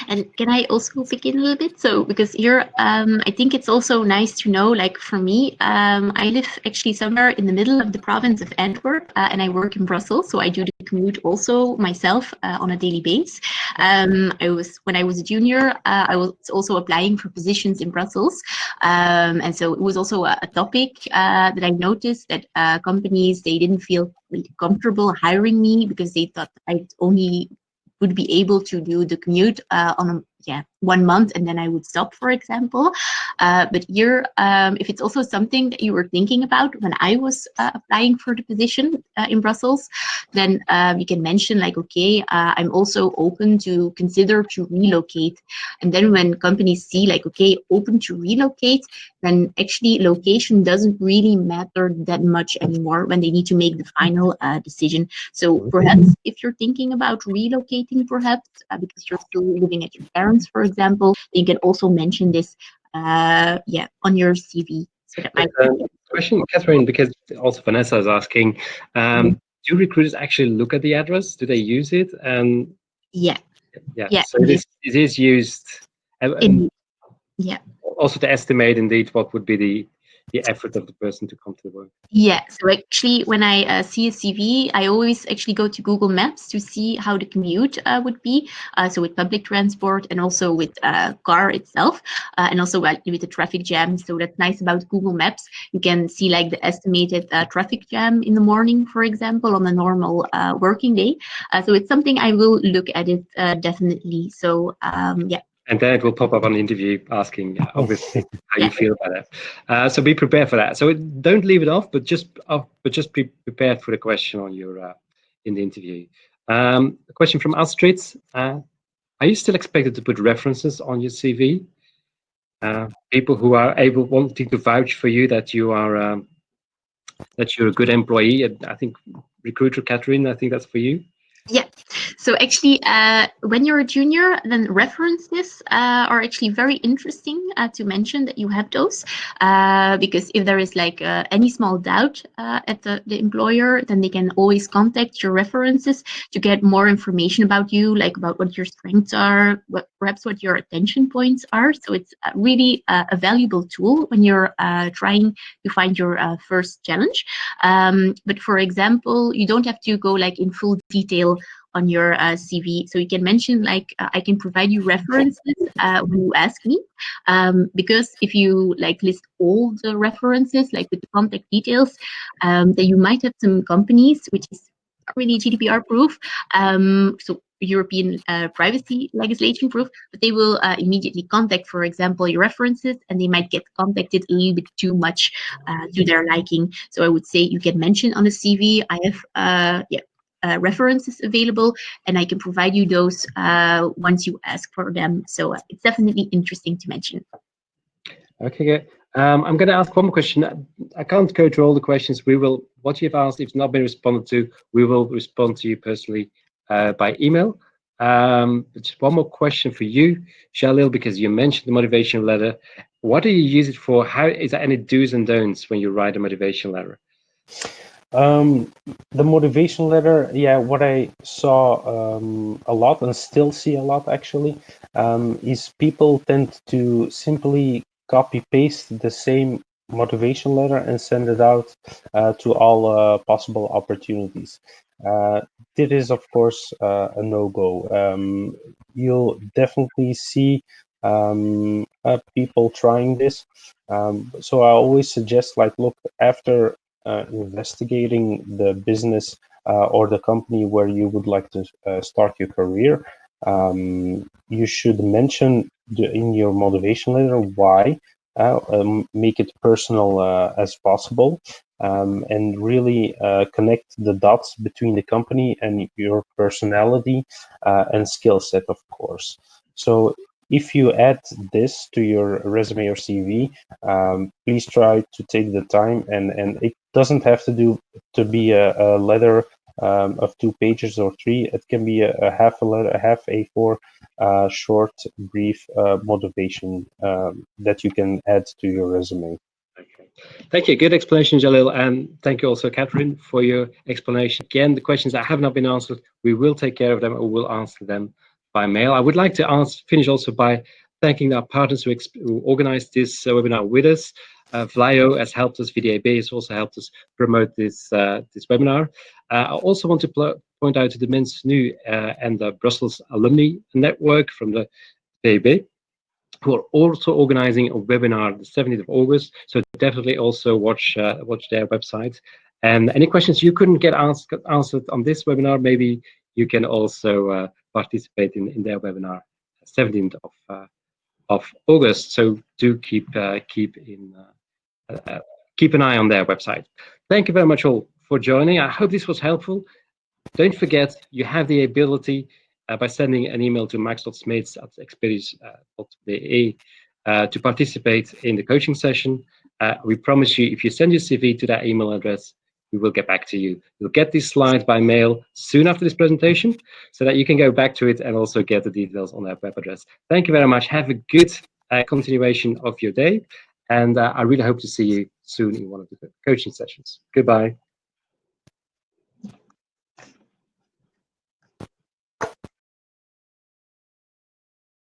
And can I also begin a little bit? So, because here, I think it's also nice to know, like for me, I live actually somewhere in the middle of the province of Antwerp, and I work in Brussels. So I do the commute also myself on a daily basis. When I was a junior, I was also applying for positions in Brussels. And so it was also a topic that I noticed that companies, they didn't feel really comfortable hiring me because they thought I'd only would be able to do the commute on 1 month, and then I would stop, for example. But here, if it's also something that you were thinking about when I was applying for the position in Brussels, then you can mention like, okay, I'm also open to consider to relocate. And then when companies see like, okay, open to relocate, then actually location doesn't really matter that much anymore when they need to make the final decision. So perhaps if you're thinking about relocating, perhaps because you're still living at your parents, for example, you can also mention this on your CV. So that might question, Catherine, because also Vanessa is asking, do recruiters actually look at the address? Do they use it? And yeah. So it is used. Also to estimate indeed what would be the effort of the person to come to work. Yeah, so actually when I see a CV, I always actually go to Google Maps to see how the commute would be. So with public transport and also with car itself, and also with the traffic jam. So that's nice about Google Maps. You can see like the estimated traffic jam in the morning, for example, on a normal working day. So it's something I will look at it definitely. So yeah. And then it will pop up on the interview asking, obviously, how you feel about it. So be prepared for that. So don't leave it off, but just be prepared for the question on your in the interview. A question from Astrid: are you still expected to put references on your CV? People who are wanting to vouch for you that you are that you're a good employee. I think recruiter Catherine, I think that's for you. Yeah. So actually, when you're a junior, then references are actually very interesting to mention that you have those, because if there is like any small doubt at the employer, then they can always contact your references to get more information about you, like about what your strengths are, perhaps what your attention points are. So it's really a valuable tool when you're trying to find your first challenge. But for example, you don't have to go like in full detail on your CV. So you can mention like, I can provide you references when you ask me, because if you like list all the references, like with the contact details, then you might have some companies, which is really GDPR proof. So European privacy legislation proof, but they will immediately contact, for example, your references, and they might get contacted a little bit too much to their liking. So I would say you can mention on a CV, I have references available, and I can provide you those once you ask for them. So it's definitely interesting to mention. Okay, good. I'm going to ask one more question. I can't go through all the questions. What you've asked, if it's not been responded to, we will respond to you personally by email. Just one more question for you, Jalil, because you mentioned the motivational letter. What do you use it for? How is there any do's and don'ts when you write a motivational letter? The motivation letter, what I saw a lot, and still see a lot actually, is people tend to simply copy paste the same motivation letter and send it out to all possible opportunities. This is of course a no-go. You'll definitely see people trying this. So I always suggest, like, look, after investigating the business or the company where you would like to start your career, you should mention in your motivation letter why make it personal as possible, and really connect the dots between the company and your personality and skill set, of course. So if you add this to your resume or CV, please try to take the time, and it doesn't have to be a letter of 2 pages or 3. It can be a half a letter, a half A4 short, brief motivation that you can add to your resume. Okay. Thank you. Good explanation, Jalil. And thank you also, Catherine, for your explanation. Again, the questions that have not been answered, we will take care of them, or we'll answer them by mail. I would like to finish also by thanking our partners who organized this webinar with us. Vlaio has helped us, VDAB has also helped us promote this webinar. I also want to point out to the Mens Nu and the Brussels Alumni Network from the VDAB, who are also organizing a webinar the 17th of August. So definitely also watch their website. And any questions you couldn't get answered on this webinar, maybe you can also participate in their webinar 17th of August. So do keep an eye on their website. Thank you very much all for joining. I hope this was helpful. Don't forget, you have the ability by sending an email to max.smeets@experience.be to participate in the coaching session. We promise you, if you send your CV to that email address, we will get back to you. You'll get these slides by mail soon after this presentation so that you can go back to it and also get the details on that web address. Thank you very much. Have a good continuation of your day. And I really hope to see you soon in one of the coaching sessions. Goodbye.